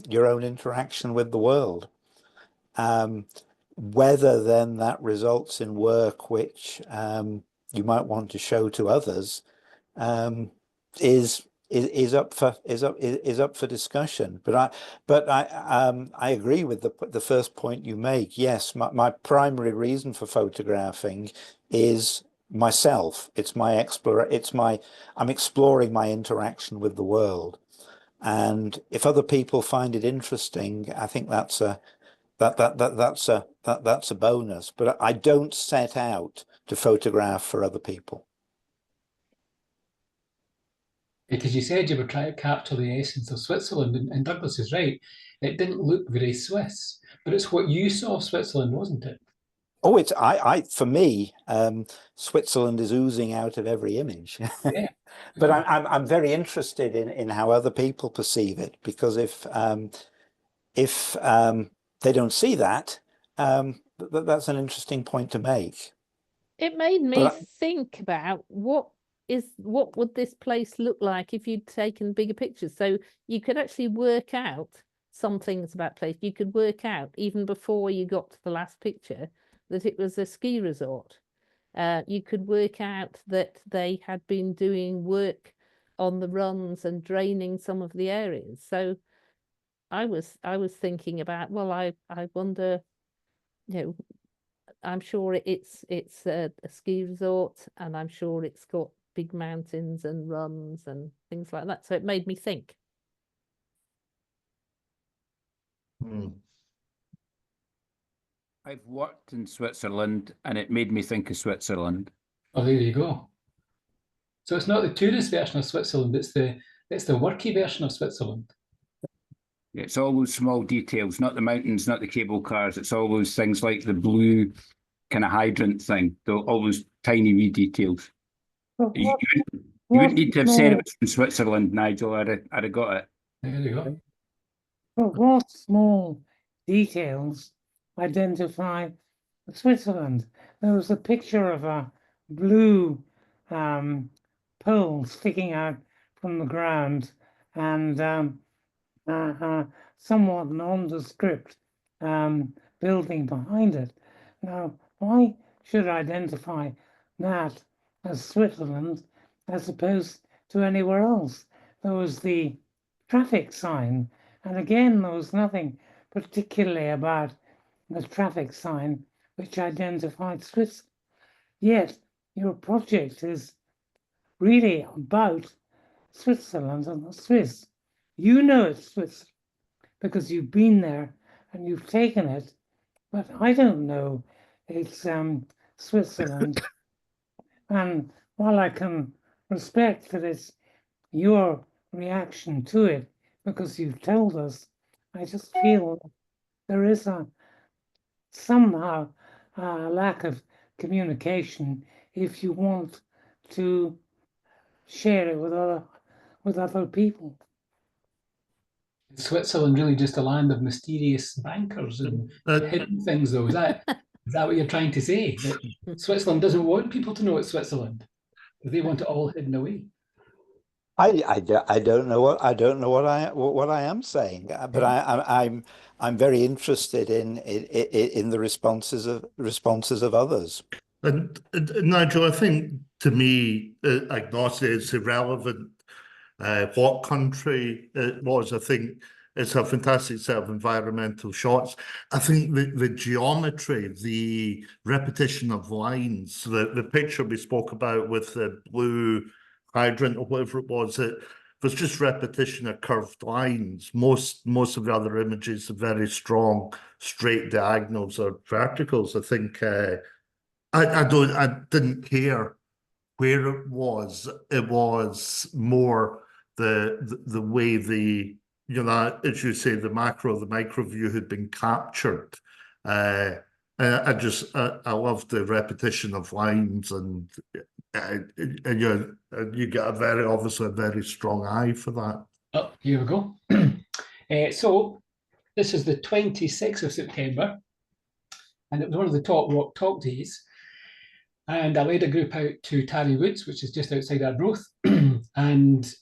H: your own interaction with the world. Whether then that results in work which you might want to show to others is up for discussion. But I agree with the first point you make. Yes, my primary reason for photographing is myself. I'm exploring my interaction with the world. And if other people find it interesting, I think that's a bonus. But I don't set out to photograph for other people.
A: Because you said you were trying to capture the essence of Switzerland, and Douglas is right. It didn't look very Swiss, but it's what you saw of Switzerland, wasn't it?
H: Oh, for me, Switzerland is oozing out of every image.
A: Yeah.
H: But I'm very interested in how other people perceive it, because if they don't see that, that's an interesting point to make.
G: It made me think about what would this place look like if you'd taken bigger pictures. So you could actually work out some things about place. You could work out even before you got to the last picture that it was a ski resort. You could work out that they had been doing work on the runs and draining some of the areas. So I was thinking about, well, I wonder, I'm sure it's a ski resort, and I'm sure it's got big mountains and runs and things like that. So it made me think.
I: I've worked in Switzerland, and it made me think of Switzerland.
A: Oh, there you go. So it's not the tourist version of Switzerland, it's the worky version of Switzerland.
I: It's all those small details, not the mountains, not the cable cars. It's all those things like the blue kind of hydrant thing, all those tiny wee details. You wouldn't need to have said it was from Switzerland, Nigel. I'd have got it.
A: There you go.
F: But what small details identify Switzerland? There was a picture of a blue pole sticking out from the ground, and somewhat nondescript building behind it. Now, why should I identify that as Switzerland as opposed to anywhere else? There was the traffic sign, and again, there was nothing particularly about the traffic sign which identified Switzerland. Yet, your project is really about Switzerland and the Swiss. You know it's Switzerland because you've been there and you've taken it, but I don't know it's Switzerland. And while I can respect that it's your reaction to it because you've told us, I just feel there is somehow a lack of communication if you want to share it with other people.
A: Is Switzerland really just a land of mysterious bankers and hidden things, though? Is that what you're trying to say? That Switzerland doesn't want people to know it's Switzerland? They want it all hidden away.
H: I don't know what I am saying, but I'm very interested in the responses of others.
B: And Nigel, I think to me, agnostic, it's irrelevant what country it was. I think it's a fantastic set of environmental shots. I think the geometry, the repetition of lines, the picture we spoke about with the blue hydrant or whatever it was just repetition of curved lines. Most of the other images are very strong, straight diagonals or verticals. I think I didn't care where it was. It was more the way as you say, the macro, the micro view had been captured. I love the repetition of lines, and you get obviously a very strong eye for that.
A: Oh, here we go. So this is the 26th of September, and it was one of the Top Rock Talk days. And I led a group out to Tarry Woods, which is just outside Arbroath. And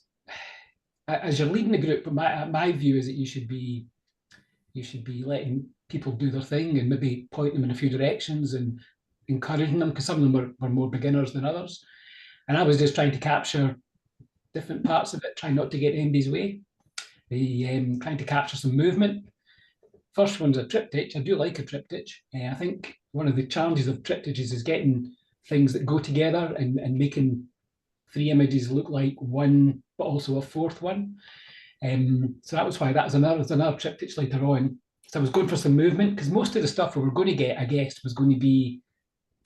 A: as you're leading the group, my view is that you should be letting people do their thing and maybe point them in a few directions and encouraging them, because some of them were more beginners than others. And I was just trying to capture different parts of it, trying not to get in anybody's way. Trying to capture some movement. First one's a triptych. I do like a triptych. I think one of the challenges of triptychs is getting things that go together and making three images look like one, but also a fourth one. So that was why that was another triptych later on. So I was going for some movement, because most of the stuff we were going to get, I guessed, was going to be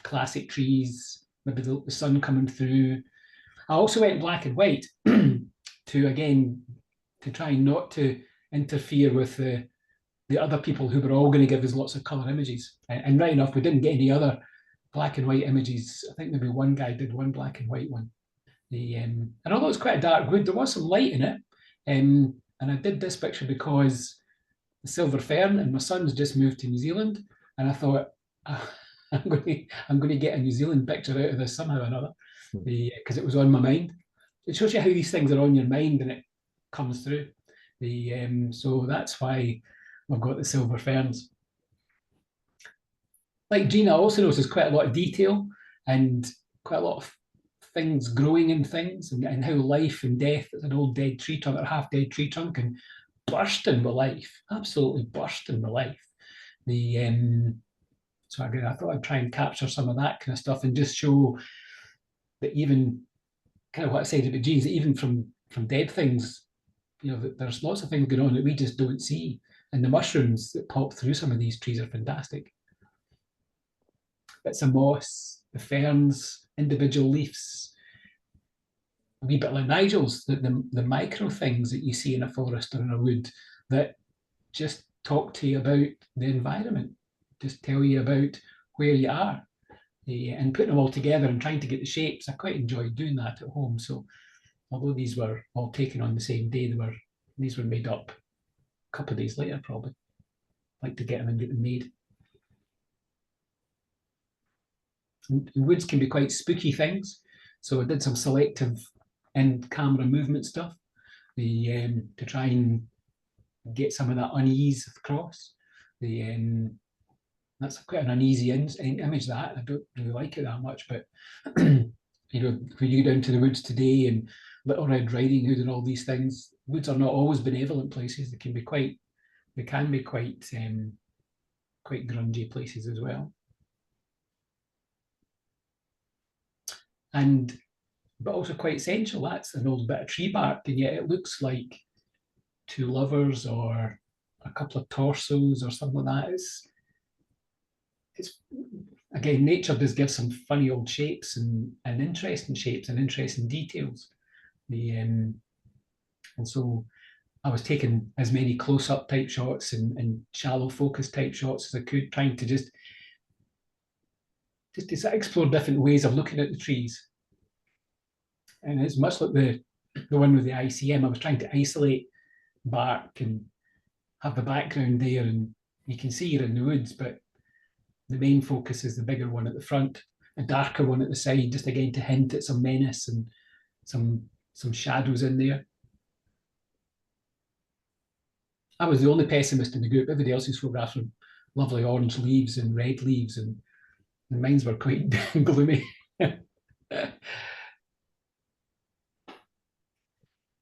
A: classic trees, maybe the sun coming through. I also went black and white to try not to interfere with the other people who were all going to give us lots of colour images. And right enough, we didn't get any other black and white images. I think maybe one guy did one black and white one. And although it's quite a dark wood, there was some light in it. And I did this picture because the silver fern, and my son's just moved to New Zealand, and I thought, I'm going to get a New Zealand picture out of this somehow or another, because it was on my mind. It shows you how these things are on your mind and it comes through. So that's why I've got the silver ferns. Like Gina also notices quite a lot of detail and quite a lot of things growing in things, and how life and death is an old dead tree trunk or half dead tree trunk and bursting with life, absolutely bursting with life. So again, I thought I'd try and capture some of that kind of stuff and just show that even kind of what I said about genes, that even from dead things, that there's lots of things going on that we just don't see. And the mushrooms that pop through some of these trees are fantastic. Bits of moss, the ferns, individual leaves, a wee bit like Nigel's, the micro things that you see in a forest or in a wood that just talk to you about the environment, just tell you about where you are, and putting them all together and trying to get the shapes. I quite enjoyed doing that at home. So although these were all taken on the same day, these were made up a couple of days later, probably. Like to get them and get them made. And woods can be quite spooky things. So I did some selective in-camera movement stuff to try and get some of that unease across. That's quite an uneasy image, that I don't really like it that much, but you know, when you go down to the woods today and Little Red Riding Hood and all these things, woods are not always benevolent places. They can be quite quite grungy places as well. But also quite essential. That's an old bit of tree bark, and yet it looks like two lovers or a couple of torsos or something like that. It's again, nature does give some funny old shapes and interesting shapes and interesting details. And so I was taking as many close-up type shots and shallow focus type shots as I could, trying to just explore different ways of looking at the trees. And it's much like the one with the ICM. I was trying to isolate bark and have the background there, and you can see you're in the woods, but the main focus is the bigger one at the front, a darker one at the side, just again to hint at some menace and some shadows in there. I was the only pessimist in the group. Everybody else's photographs were lovely orange leaves and red leaves, and mine were quite gloomy.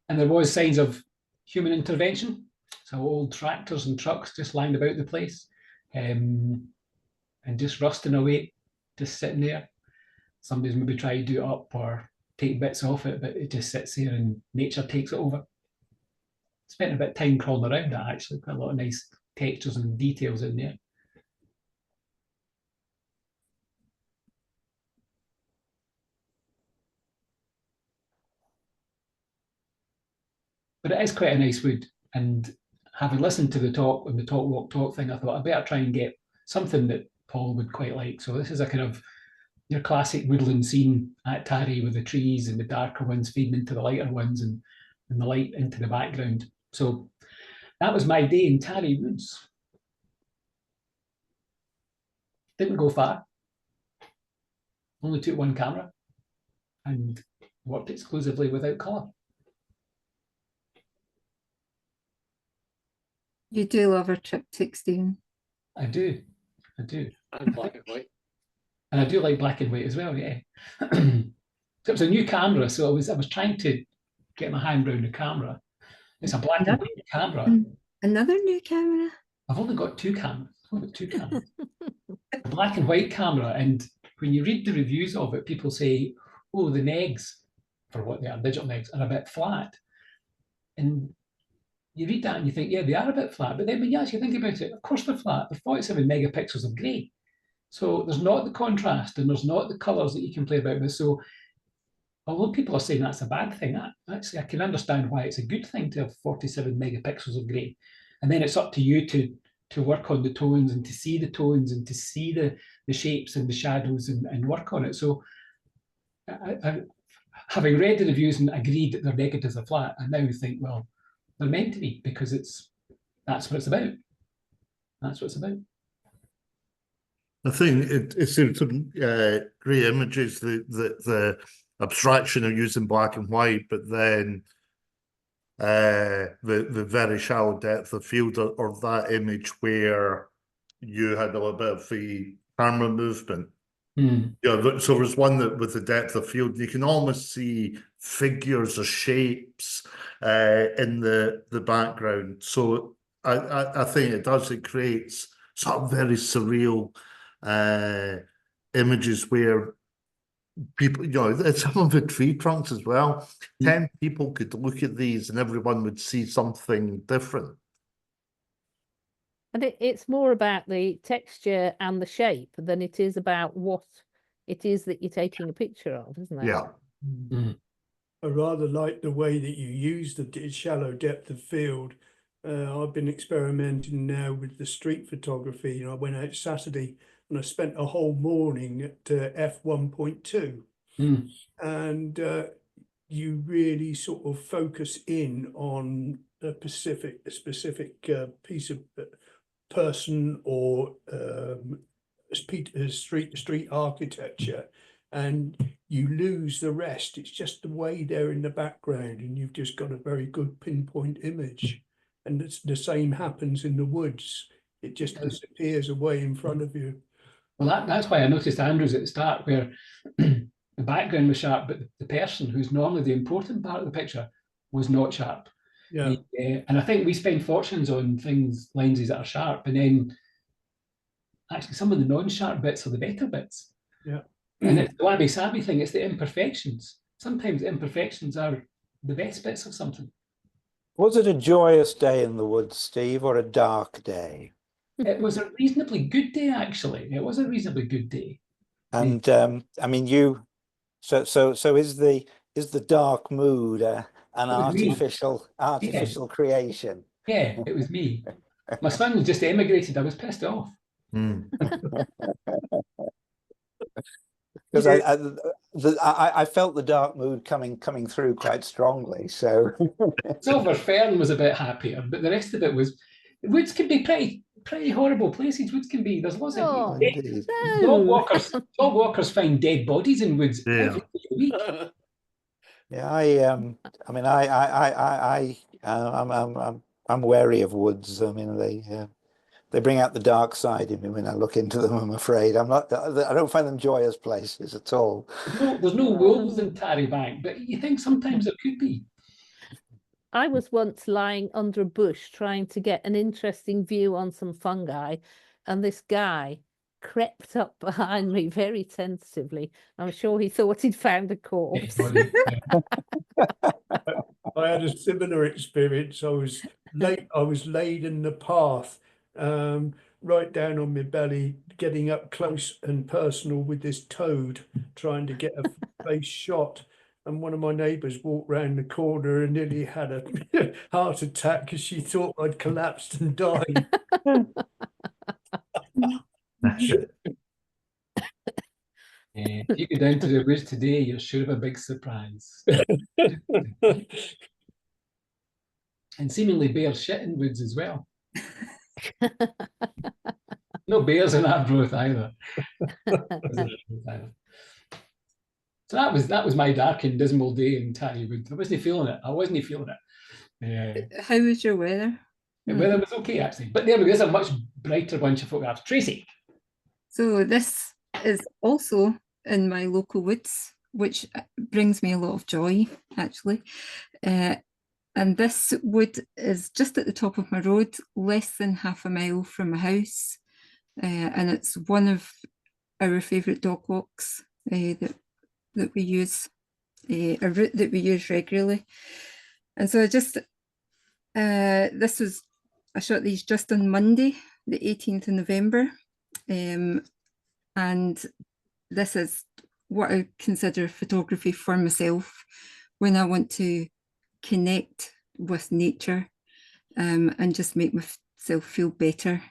A: And there was signs of human intervention. So old tractors and trucks just lying about the place, and just rusting away, just sitting there. Somebody's maybe tried to do it up or take bits off it, but it just sits there and nature takes it over. Spent a bit of time crawling around it, actually. Quite a lot of nice textures and details in there. But it is quite a nice wood, and having listened to the talk on the talk walk talk thing, I thought I'd better try and get something that Paul would quite like. So this is a kind of your classic woodland scene at Tarry, with the trees and the darker ones feeding into the lighter ones, and the light into the background. So that was my day in Tarry Woods. Didn't go far. Only took one camera and worked exclusively without colour.
D: You do love a triptych, Stephen.
A: I do.
E: And black and white.
A: And I do like black and white as well, yeah. So it was a new camera, so I was trying to get my hand around the camera. It's a black and white camera.
D: Another new camera?
A: I've only got two cameras. A black and white camera, and when you read the reviews of it, people say, oh, the negs, for what they are, digital negs, are a bit flat. And you read that and you think, yeah, they are a bit flat. But then when you actually think about it, of course they're flat. They're 47 megapixels of grey. So there's not the contrast and there's not the colours that you can play about with. So although people are saying that's a bad thing, actually I can understand why it's a good thing to have 47 megapixels of grey. And then it's up to you to work on the tones and to see the tones and to see the shapes and the shadows and work on it. So having read the reviews and agreed that their negatives are flat, I now think, well, they're meant to be, because that's what it's about. That's what it's about.
B: I think it's some great images, the abstraction of using black and white, but then the very shallow depth of field, or that image where you had a little bit of the camera movement. Yeah, so there's one that with the depth of field, you can almost see figures or shapes in the background. So I think it creates sort of very surreal images where people, it's some of the tree trunks as well. 10 people could look at these and everyone would see something different.
G: And it's more about the texture and the shape than it is about what it is that you're taking a picture of, isn't it?
B: Yeah.
C: I rather like the way that you use the shallow depth of field. I've been experimenting now with the street photography. I went out Saturday and I spent a whole morning at f1.2. And you really sort of focus in on a specific piece of person or street architecture, and you lose the rest. It's just the way they're in the background, and you've just got a very good pinpoint image. and the same happens in the woods. It just disappears away in front of you.
A: Well, that's why I noticed Andrews at the start, where the background was sharp, but the person who's normally the important part of the picture was not sharp.
C: Yeah.
A: And I think we spend fortunes on things, lenses that are sharp, and then actually some of the non-sharp bits are the better bits.
C: Yeah.
A: And it's the wabi-sabi thing, it's the imperfections. Sometimes the imperfections are the best bits of something.
H: Was it a joyous day in the woods, Steve, or a dark day?
A: It was a reasonably good day, actually. It was a reasonably good day.
H: And I mean, so is the dark mood an artificial creation?
A: Yeah, it was me. My son just emigrated. I was pissed off.
H: Because I felt the dark mood coming through quite strongly. So
A: Silver Fern was a bit happier, but the rest of it was, woods can be pretty horrible places. Woods can be, there's lots
G: Oh,
A: of
H: indeed.
A: dog walkers find dead bodies in woods every week.
H: Yeah, I mean, I'm wary of woods. I mean, they bring out the dark side in me when I look into them. I'm afraid I don't find them joyous places at all.
A: There's no wolves in Tarry Bank, but you think sometimes there could be.
G: I was once lying under a bush trying to get an interesting view on some fungi, and this guy crept up behind me very tentatively. I'm sure he thought he'd found a corpse.
C: I had a similar experience. I was laid in the path, right down on my belly, getting up close and personal with this toad, trying to get a face shot. And one of my neighbours walked round the corner and nearly had a heart attack because she thought I'd collapsed and died.
A: If you go down to the woods today, you're sure of a big surprise. And seemingly bears shit in woods as well. No bears in Arbroath either. So that was my dark and dismal day in Tarrywood. I wasn't feeling it.
D: How was your weather?
A: The weather was okay, actually. But there we go, there's a much brighter bunch of photographs. Tracy.
D: So this is also in my local woods, which brings me a lot of joy, actually. And this wood is just at the top of my road, less than half a mile from my house. And it's one of our favourite dog walks that we use, a route that we use regularly. And so I shot these just on Monday, the 18th of November. And this is what I consider photography for myself when I want to connect with nature and just make myself feel better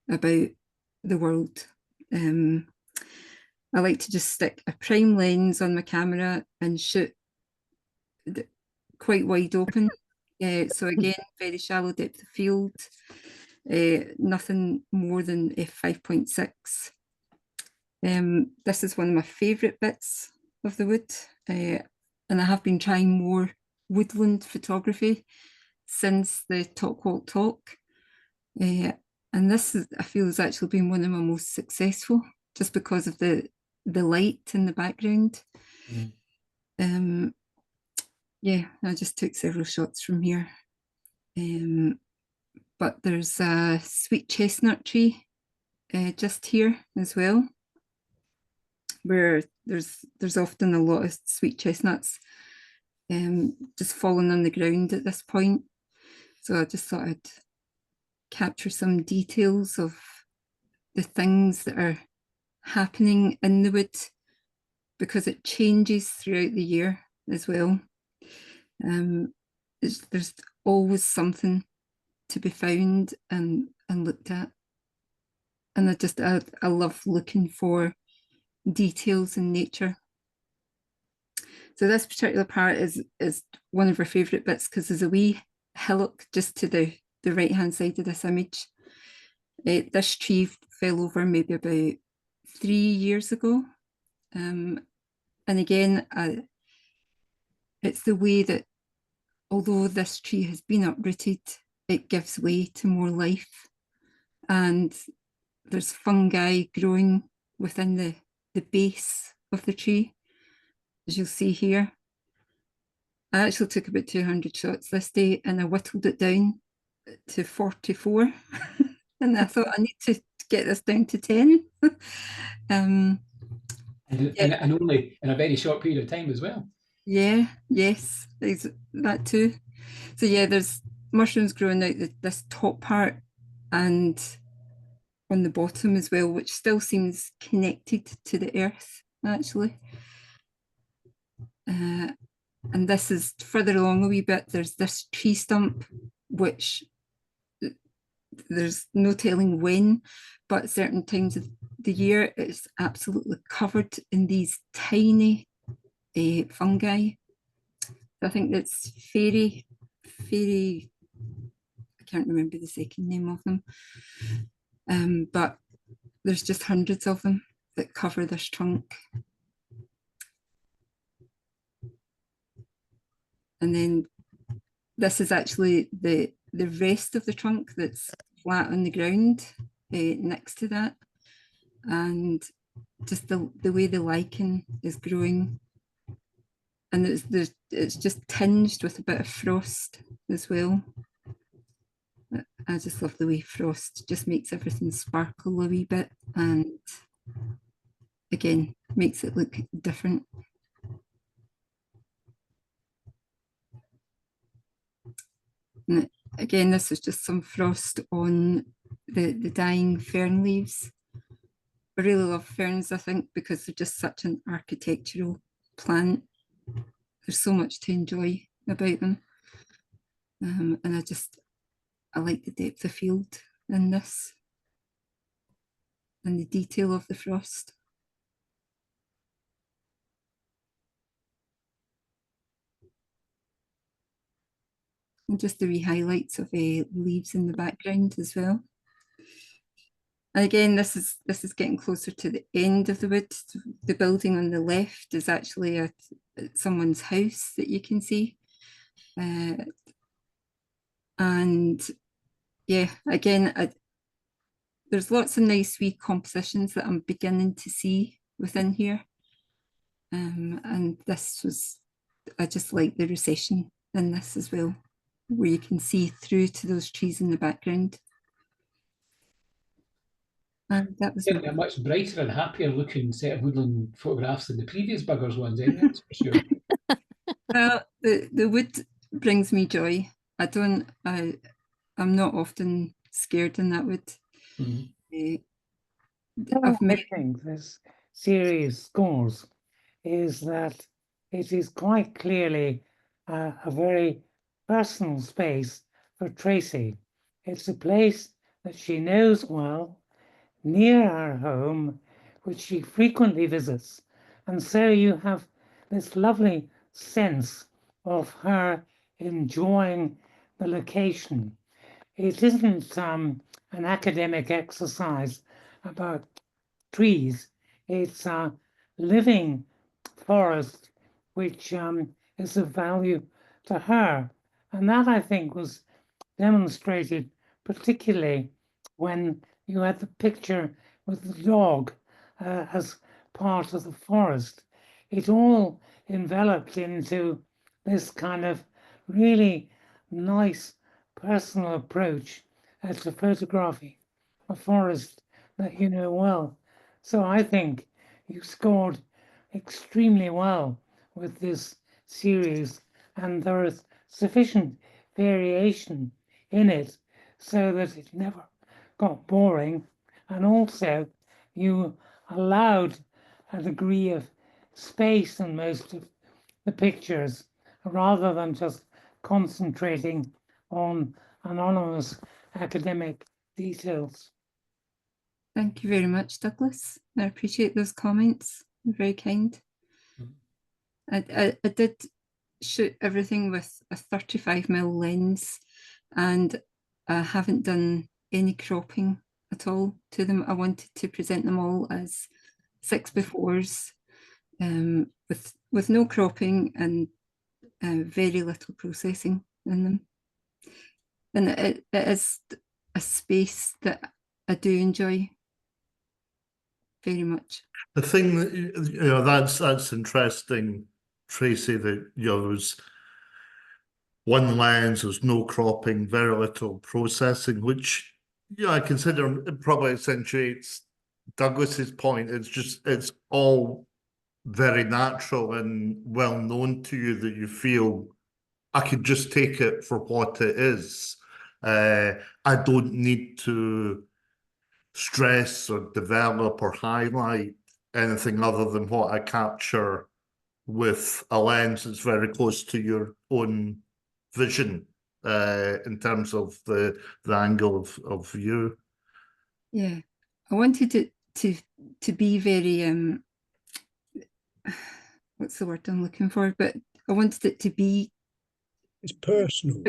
D: about the world. I like to just stick a prime lens on my camera and shoot quite wide open. So again, very shallow depth of field, nothing more than f5.6. This is one of my favourite bits of the wood, and I have been trying more woodland photography since the Talk Walk Talk. And this I feel has actually been one of my most successful, just because of the light in the background. Yeah, I just took several shots from here. But there's a sweet chestnut tree just here as well, where there's often a lot of sweet chestnuts just falling on the ground at this point. So I just thought I'd capture some details of the things that are happening in the wood, because it changes throughout the year as well. There's always something to be found and looked at, and I love looking for details in nature. So this particular part is one of our favourite bits, because there's a wee hillock just to the right hand side of this image. This tree fell over maybe about 3 years ago, and again it's the way that, although this tree has been uprooted, it gives way to more life. And there's fungi growing within the base of the tree, as you'll see here. I actually took about 200 shots this day, and I whittled it down to 44. And I thought I need to get this down to 10.
A: And only in a very short period of time as well.
D: Yeah, yes, there's that too. So yeah, there's mushrooms growing out this top part and on the bottom as well, which still seems connected to the earth, actually. And this is further along a wee bit. There's this tree stump, which there's no telling when, but certain times of the year it's absolutely covered in these tiny fungi. I think that's fairy, I can't remember the second name of them, but there's just hundreds of them that cover this trunk. And then this is actually the rest of the trunk that's flat on the ground next to that. And just the way the lichen is growing. And it's just tinged with a bit of frost as well. I just love the way frost just makes everything sparkle a wee bit, and again, makes it look different. And again, this is just some frost on the dying fern leaves. I really love ferns, I think, because they're just such an architectural plant. There's so much to enjoy about them. And I like the depth of field in this and the detail of the frost. And just the wee highlights of leaves in the background as well. And again, this is getting closer to the end of the wood. The building on the left is actually someone's house that you can see. And yeah, again, there's lots of nice wee compositions that I'm beginning to see within here. And I just like the recession in this as well, where you can see through to those trees in the background. And that was
A: a much brighter and happier looking set of woodland photographs than the previous buggers ones, that's for sure.
D: Well, the wood brings me joy. I'm not often scared in that wood.
F: One of the things this series scores is that it is quite clearly a very personal space for Tracy. It's a place that she knows well, near her home, which she frequently visits. And so you have this lovely sense of her enjoying the location. It isn't an academic exercise about trees. It's a living forest which is of value to her. And that, I think, was demonstrated particularly when you had the picture with the dog as part of the forest. It all enveloped into this kind of really nice personal approach to photography a forest that you know well. So I think you scored extremely well with this series, and there is sufficient variation in it so that it never got boring, and also you allowed a degree of space in most of the pictures rather than just concentrating on anonymous academic details.
D: Thank you very much, Douglas. I appreciate those comments. They're very kind. I did shoot everything with a 35mm lens, and I haven't done any cropping at all to them. I wanted to present them all as 6x4s with no cropping and very little processing in them. And it is a space that I do enjoy very much.
B: The thing that, you know, that's interesting, Tracy, that, you know, there's one lens, there's no cropping, very little processing, which, you know, I consider it probably accentuates Douglas's point. It's all very natural and well known to you that you feel I could just take it for what it is. I don't need to stress or develop or highlight anything other than what I capture with a lens that's very close to your own vision in terms of the angle of view.
D: Yeah, I wanted it to be very what's the word I'm looking for? But I wanted it to be,
C: It's personal.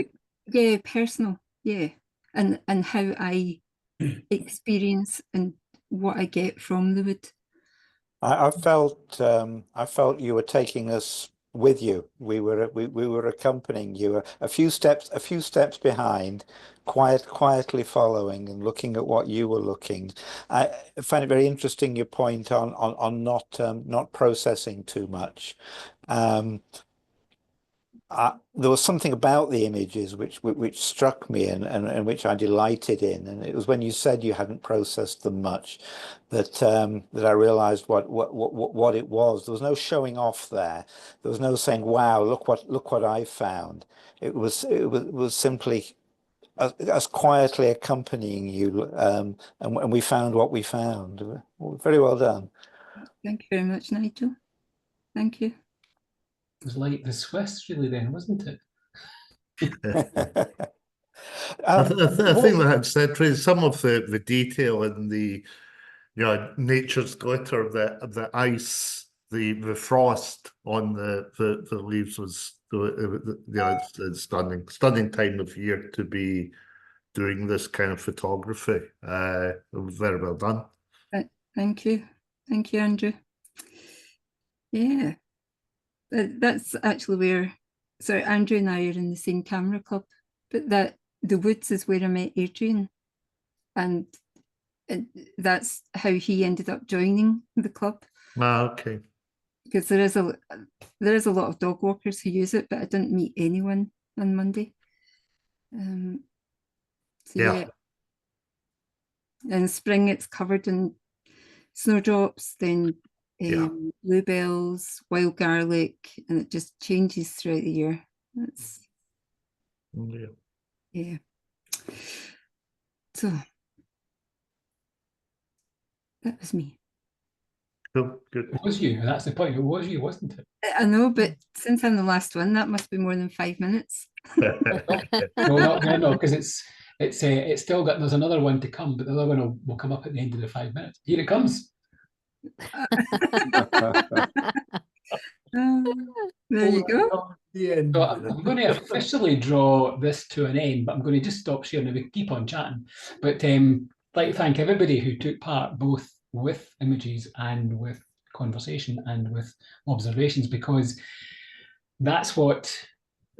D: yeah, personal, yeah, and how I experience and what I get from the wood.
H: I felt you were taking us with you. We were accompanying you a few steps behind, quietly following and looking at what you were looking. I find it very interesting your point on not processing too much. There was something about the images which struck me and which I delighted in, and it was when you said you hadn't processed them much that that I realized what it was. There was no showing off there. There was no saying, "Wow, look what I found." It was simply us quietly accompanying you, and we found what we found. Very well done.
D: Thank you very much, Nigel. Thank you.
A: It was like the Swiss, really, then, wasn't it?
B: I think that said, Tracy, some of the detail in the, you know, nature's glitter, the ice, the frost on the leaves was, you know, it's stunning time of year to be doing this kind of photography. It was very well done.
D: Thank you, Andrew. Yeah, that's actually where, sorry, Andrew and I are in the same camera club, but that the woods is where I met Adrian, and that's how he ended up joining the club.
B: Okay.
D: Because there is a lot of dog walkers who use it, but I didn't meet anyone on Monday. So yeah. In spring it's covered in snowdrops, then bluebells, wild garlic, and it just changes throughout the year. That's yeah. So that was me.
B: Cool, good.
A: It was you. That's the point. It was you, wasn't it?
D: I know, but since I'm the last one, that must be more than 5 minutes.
A: No, because it's still got. There's another one to come, but the other one will come up at the end of the 5 minutes. Here it comes.
D: There you go.
C: The
A: So I'm going to officially draw this to an end, but I'm going to just stop sharing. We keep on chatting, but I'd like to thank everybody who took part, both with images and with conversation and with observations, because that's what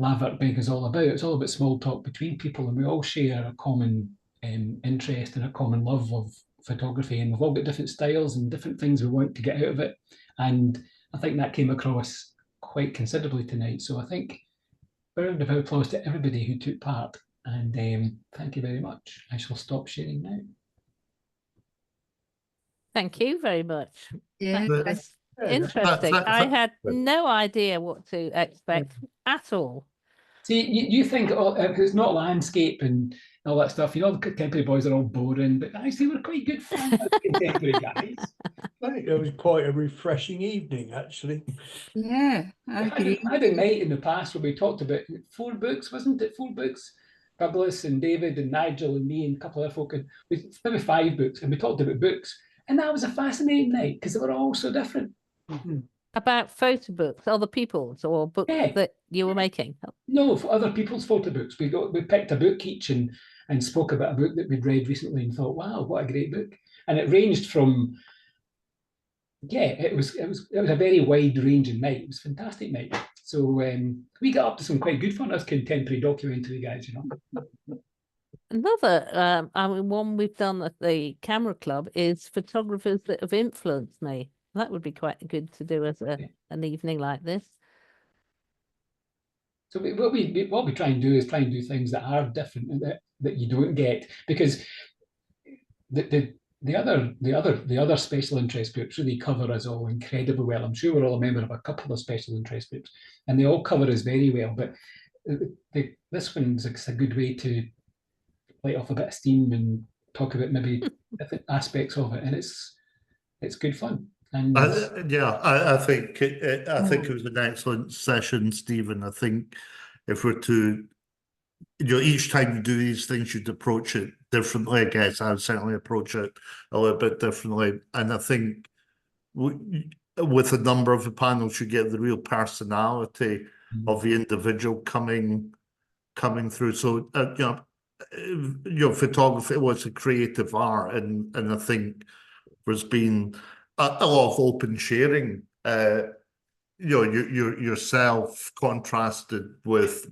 A: Labhairt Beag is all about. It's all about small talk between people, and we all share a common interest and a common love of photography, and we've all got different styles and different things we want to get out of it. And I think that came across quite considerably tonight. So I think a round of applause to everybody who took part, and thank you very much. I shall stop sharing now.
G: Thank you very much.
D: Yeah.
G: That's interesting. I had no idea what to expect at all.
A: See, you think it's not landscape and all that stuff. You know, the contemporary boys are all boring, but actually we're quite good fun as contemporary guys.
C: I think it was quite a refreshing evening, actually.
D: Yeah, I agree.
A: I had a night in the past where we talked about 4 books, wasn't it? 4 books. Douglas and David and Nigel and me and a couple of other folk, and maybe 5 books, and we talked about books. And that was a fascinating night because they were all so different.
G: About photo books, other people's, or books that you were making?
A: No, for other people's photo books. We picked a book each and spoke about a book that we'd read recently and thought, wow, what a great book. And it ranged from, it was a very wide ranging night. It was a fantastic night. So we got up to some quite good fun as contemporary documentary guys, you know.
G: Another, I mean, one we've done at the Camera Club is photographers that have influenced me. That would be quite good to do as an evening like this.
A: So what we try and do is try and do things that are different and that you don't get, because the other special interest groups really cover us all incredibly well. I'm sure we're all a member of a couple of special interest groups, and they all cover us very well. But this one's a good way to let off a bit of steam and talk about maybe different aspects of it, and it's good fun. And
B: I think it was an excellent session, Stephen. I think if we're to, each time you do these things, you'd approach it differently. I guess I would certainly approach it a little bit differently, and I think with a number of the panels, you get the real personality of the individual coming through. So photography was a creative art, and I think there's been a lot of open sharing. Yourself contrasted with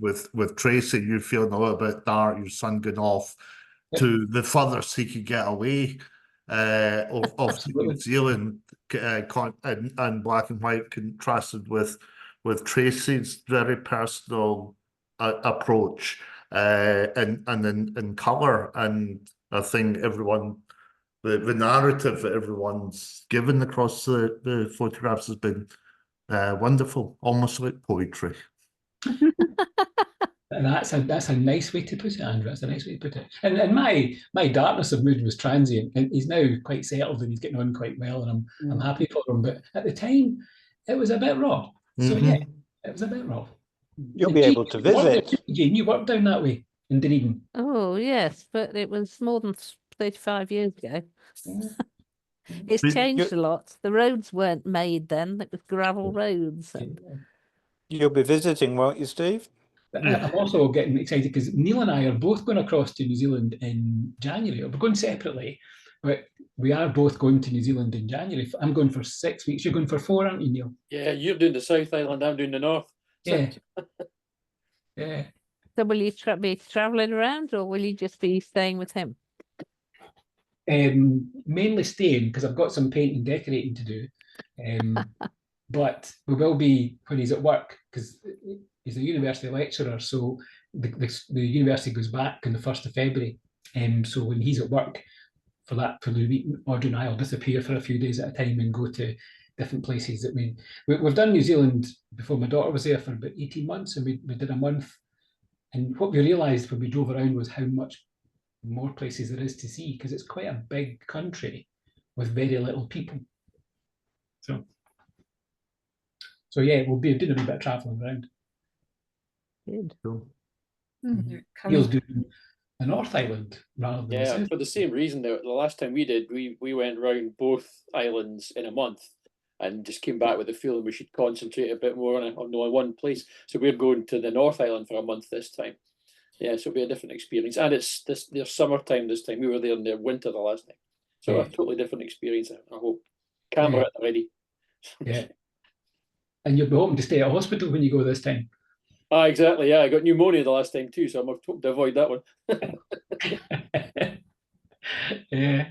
B: Tracy, you feeling a little bit dark, your son going off to the furthest he could get away of New Zealand, and black and white contrasted with Tracy's very personal approach, and in colour. And I think everyone, the narrative that everyone's given across the photographs has been wonderful, almost like poetry.
A: That's a nice way to put it, Andrew. That's a nice way to put it. And my darkness of mood was transient, and he's now quite settled and he's getting on quite well, and I'm happy for him. But at the time, it was a bit raw. So yeah, it was a bit raw.
H: You'll be able to visit.
A: Jane, you worked down that way in Dunedin.
G: Oh yes, but it was more than 35 years ago. It's changed a lot. The roads weren't made then. It was gravel roads.
H: You'll be visiting, won't you, Steve?
A: I'm also getting excited because Neil and I are both going across to New Zealand in January. We're going separately, but we are both going to New Zealand in January. I'm going for 6 weeks. You're going for 4, aren't you, Neil?
E: Yeah, you're doing the South Island, I'm doing the North.
A: Yeah. Yeah.
G: So will you be travelling around, or will you just be staying with him?
A: Mainly staying because I've got some painting and decorating to do. But we will be when he's at work, because he's a university lecturer, so the university goes back on the 1st of February. So when he's at work for the week, Audrey and I will disappear for a few days at a time and go to different places. That we've done New Zealand before. My daughter was there for about 18 months, and we did a month. And what we realised when we drove around was how much more places there is to see, because it's quite a big country with very little people. So yeah, we'll be doing a bit of travelling around.
G: Good.
B: Cool.
A: Neil's doing the North Island rather than the South.
E: For the same reason. The last time we did, we went round both islands in a month and just came back with the feeling we should concentrate a bit more on one place. So we're going to the North Island for a month this time. Yeah, so it'll be a different experience. And it's their summertime this time. We were there in their winter the last time. So a totally different experience, I hope. Camera ready.
A: Yeah. And you'll be hoping to stay at a hospital when you go this time.
E: Exactly. Yeah, I got pneumonia the last time too, so I'm hoping to avoid that one.
A: Yeah.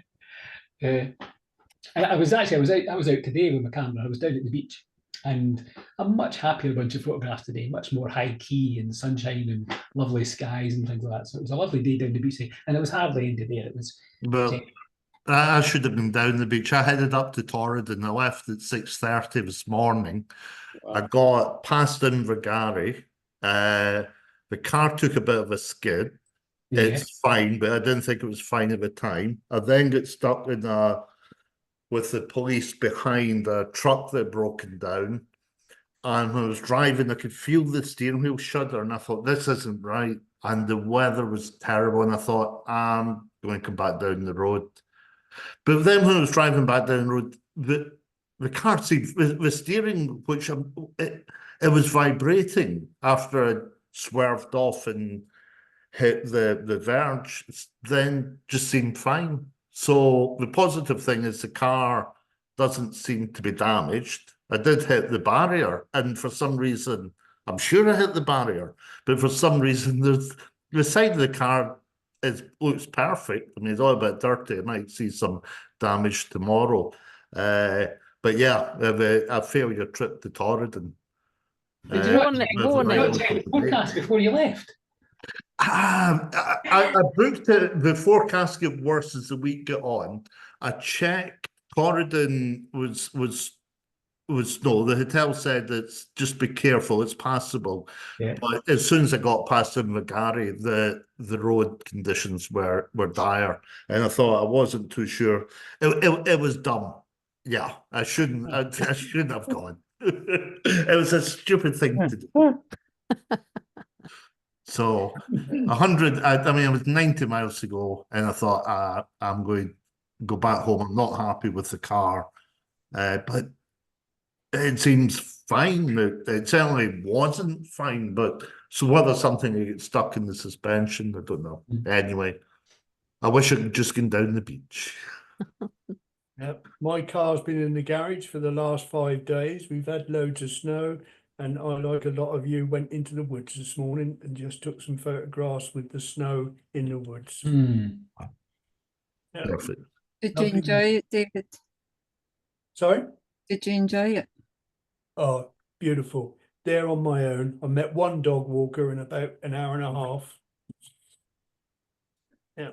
A: I was out today with my camera. I was down at the beach, and a much happier bunch of photographs today, much more high key and sunshine and lovely skies and things like that. So it was a lovely day down the beach, and it was hardly ended there. It was.
B: Well, I should have been down the beach. I headed up to Torridon. I left at 6:30 this morning. Wow. I got past Invergary. The car took a bit of a skid. Yeah. It's fine, but I didn't think it was fine at the time. I then got stuck in with the police behind a truck that had broken down. And when I was driving, I could feel the steering wheel shudder, and I thought, this isn't right. And the weather was terrible, and I thought, I'm going to come back down the road. But then when I was driving back down the road, the car seemed, the steering, which it was vibrating after I swerved off and hit the verge, then just seemed fine. So the positive thing is the car doesn't seem to be damaged. I did hit the barrier, and for some reason, I'm sure I hit the barrier, but for some reason, the side of the car looks perfect. I mean, it's all a bit dirty. I might see some damage tomorrow. But yeah, a failure trip to Torridon.
A: Did you not
G: warning.
A: check the forecast before you left?
B: I booked it. The forecast get worse as the week got on. I checked. Torridon was no. The hotel said it's just be careful. It's passable.
A: Yeah.
B: But as soon as I got past Invergary, the road conditions were dire, and I thought I wasn't too sure. It was dumb. Yeah, I shouldn't have gone. It was a stupid thing to do. So 100, I mean, it was 90 miles to go, and I thought, I'm going to go back home. I'm not happy with the car, but it seems fine. It certainly wasn't fine, but so whether something will get stuck in the suspension, I don't know. Anyway, I wish I could just get down the beach.
C: Yep. My car's been in the garage for the last 5 days. We've had loads of snow, and I, like a lot of you, went into the woods this morning and just took some photographs with the snow in the woods. Yeah.
B: Perfect.
D: Did you enjoy it, David?
C: Sorry?
D: Did you enjoy it?
C: Oh, beautiful. There on my own. I met one dog walker in about an hour and a half. Yeah.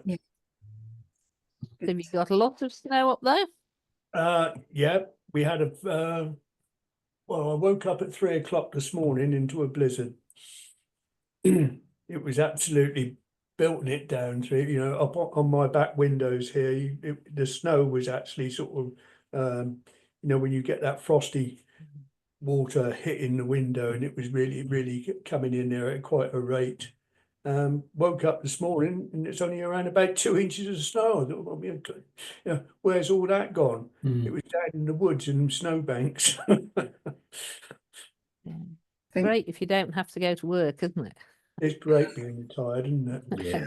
G: Have you got a lot of snow up there?
C: Yeah, we had a well, I woke up at 3 o'clock this morning into a blizzard. It was absolutely belting it down through, you know, up on my back windows here. The snow was actually sort of, you know, when you get that frosty water hitting the window, and it was really coming in there at quite a rate. Woke up this morning and it's only around about 2 inches of snow. I thought, well, you know, where's all that gone? It was down in the woods and snowbanks.
G: Great if you don't have to go to work, isn't it?
C: It's great being retired, isn't it?
B: Yeah.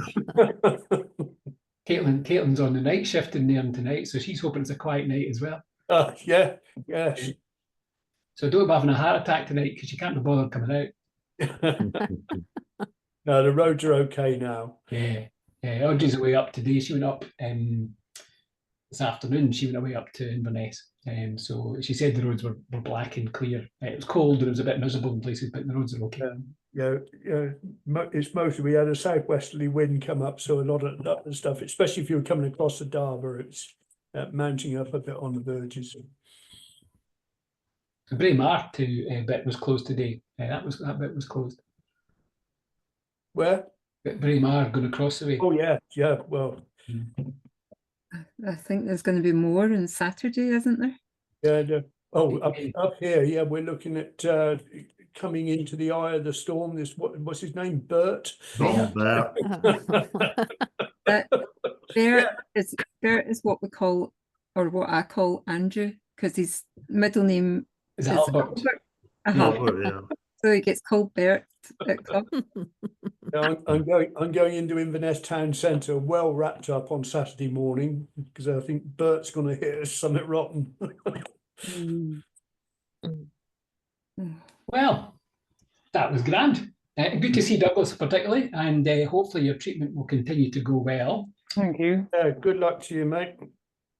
A: Caitlin's on the night shift in there tonight, so she's hoping it's a quiet night as well.
C: Yeah, yes.
A: So don't be having a heart attack tonight because you can't be bothered coming out.
C: No, the roads are okay now.
A: Yeah. Audrey's away up today. She went up this afternoon. She went away up to Inverness. So she said the roads were black and clear. It was cold and it was a bit miserable in places, but the roads are okay.
C: Yeah, it's mostly, we had a southwesterly wind come up, so a lot of the stuff, especially if you were coming across the Darver, it's mounting up a bit on the verges.
A: So Braemar bit was closed today. That bit was closed.
C: Where?
A: Braemar going across the way.
C: Oh yeah, well.
D: I think there's going to be more on Saturday, isn't there?
C: Yeah. Oh, up here, yeah, we're looking at coming into the eye of the storm. This what's his name? Bert.
B: Oh, Bert.
D: Bert is what we call, or what I call, Andrew, because his middle name
A: is Albert.
B: Albert, yeah.
D: So he gets called Bert at club.
C: I'm going into Inverness town centre, well wrapped up on Saturday morning, because I think Bert's going to hit us something rotten.
A: Well, that was grand. Good to see Douglas particularly, and hopefully your treatment will continue to go well.
F: Thank you.
C: Good luck to you, mate.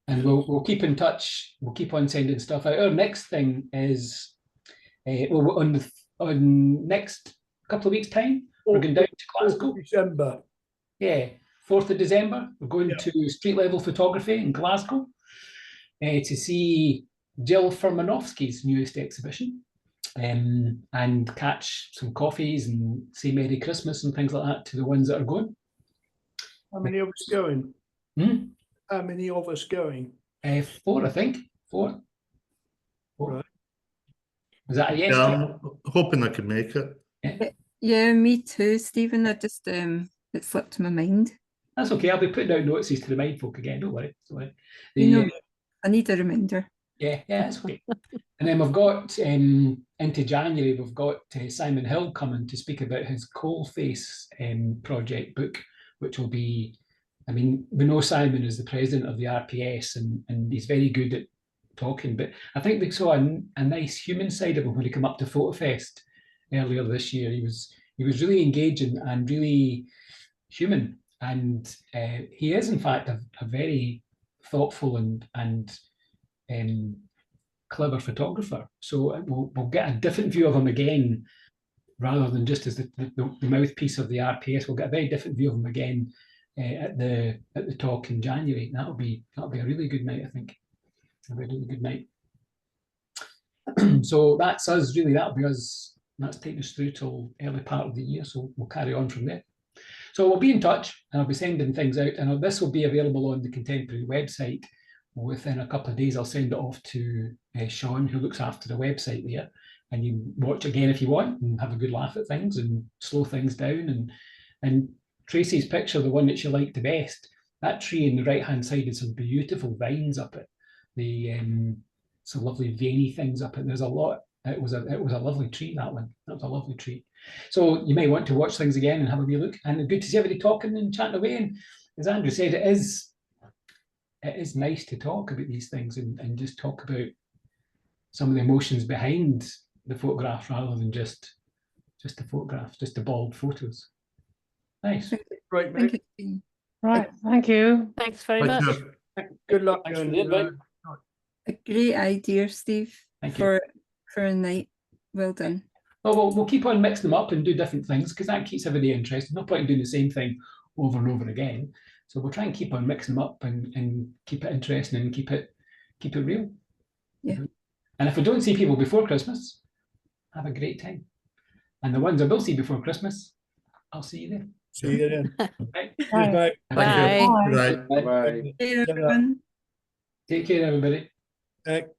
A: And we'll keep in touch. We'll keep on sending stuff out. Our next thing is on next couple of weeks' time, we're going down to Glasgow.
C: December.
A: Yeah, 4th of December. We're going to street level photography in Glasgow to see Jill Furmanovsky's newest exhibition, and catch some coffees and say Merry Christmas and things like that to the ones that are going.
C: How many of us going? How many of us going?
A: 4, I think. 4.
C: Right.
A: Is that a yes?
B: Yeah, I'm hoping I can make it.
D: Yeah, me too, Stephen. I just it slipped my mind.
A: That's okay. I'll be putting out notices to remind folk again. Don't worry.
D: I need a reminder.
A: Yeah, that's okay. And then we've got into January. We've got Simon Hill coming to speak about his Coalface project book, which will be. I mean, we know Simon is the president of the RPS, and he's very good at talking. But I think we saw a nice human side of him when he came up to PhotoFest earlier this year. He was really engaging and really human. and he is in fact a very thoughtful and clever photographer. So we'll get a different view of him again, rather than just as the mouthpiece of the RPS. We'll get a very different view of him again at the talk in January. That'll be a really good night, I think. A really good night. So that's us, really. That'll be us. That's taking us through till early part of the year. So we'll carry on from there. So we'll be in touch, and I'll be sending things out, and this will be available on the Contemporary website within a couple of days. I'll send it off to Sean, who looks after the website there, and you can watch again if you want and have a good laugh at things and slow things down. And Tracy's picture, the one that she liked the best, that tree on the right hand side has some beautiful vines up it. Some lovely veiny things up it. There's a lot. It was a lovely tree, that one. That was a lovely tree. So you may want to watch things again and have a wee look. And good to see everybody talking and chatting away. And as Andrew said, it is nice to talk about these things and just talk about some of the emotions behind the photograph, rather than just the photographs, just the bald photos. Nice.
C: Right,
D: Thank
C: mate.
D: you.
F: Right, thank you.
G: Thanks very much.
C: Good luck.
E: Thanks for
C: and,
E: the invite.
D: A great idea, Steve,
A: Thank you.
D: for a night. Well done.
A: Well, we'll keep on mixing them up and do different things, because that keeps everybody interested. No point in doing the same thing over and over again. So we'll try and keep on mixing them up and keep it interesting and keep it real.
D: Yeah.
A: And if I don't see people before Christmas, have a great time. And the ones I will see before Christmas, I'll see you then.
C: See you then.
A: Right.
C: Cheers, mate.
G: Bye.
B: Right.
C: Bye.
D: Hey, everyone.
A: Take care, everybody.
C: Thank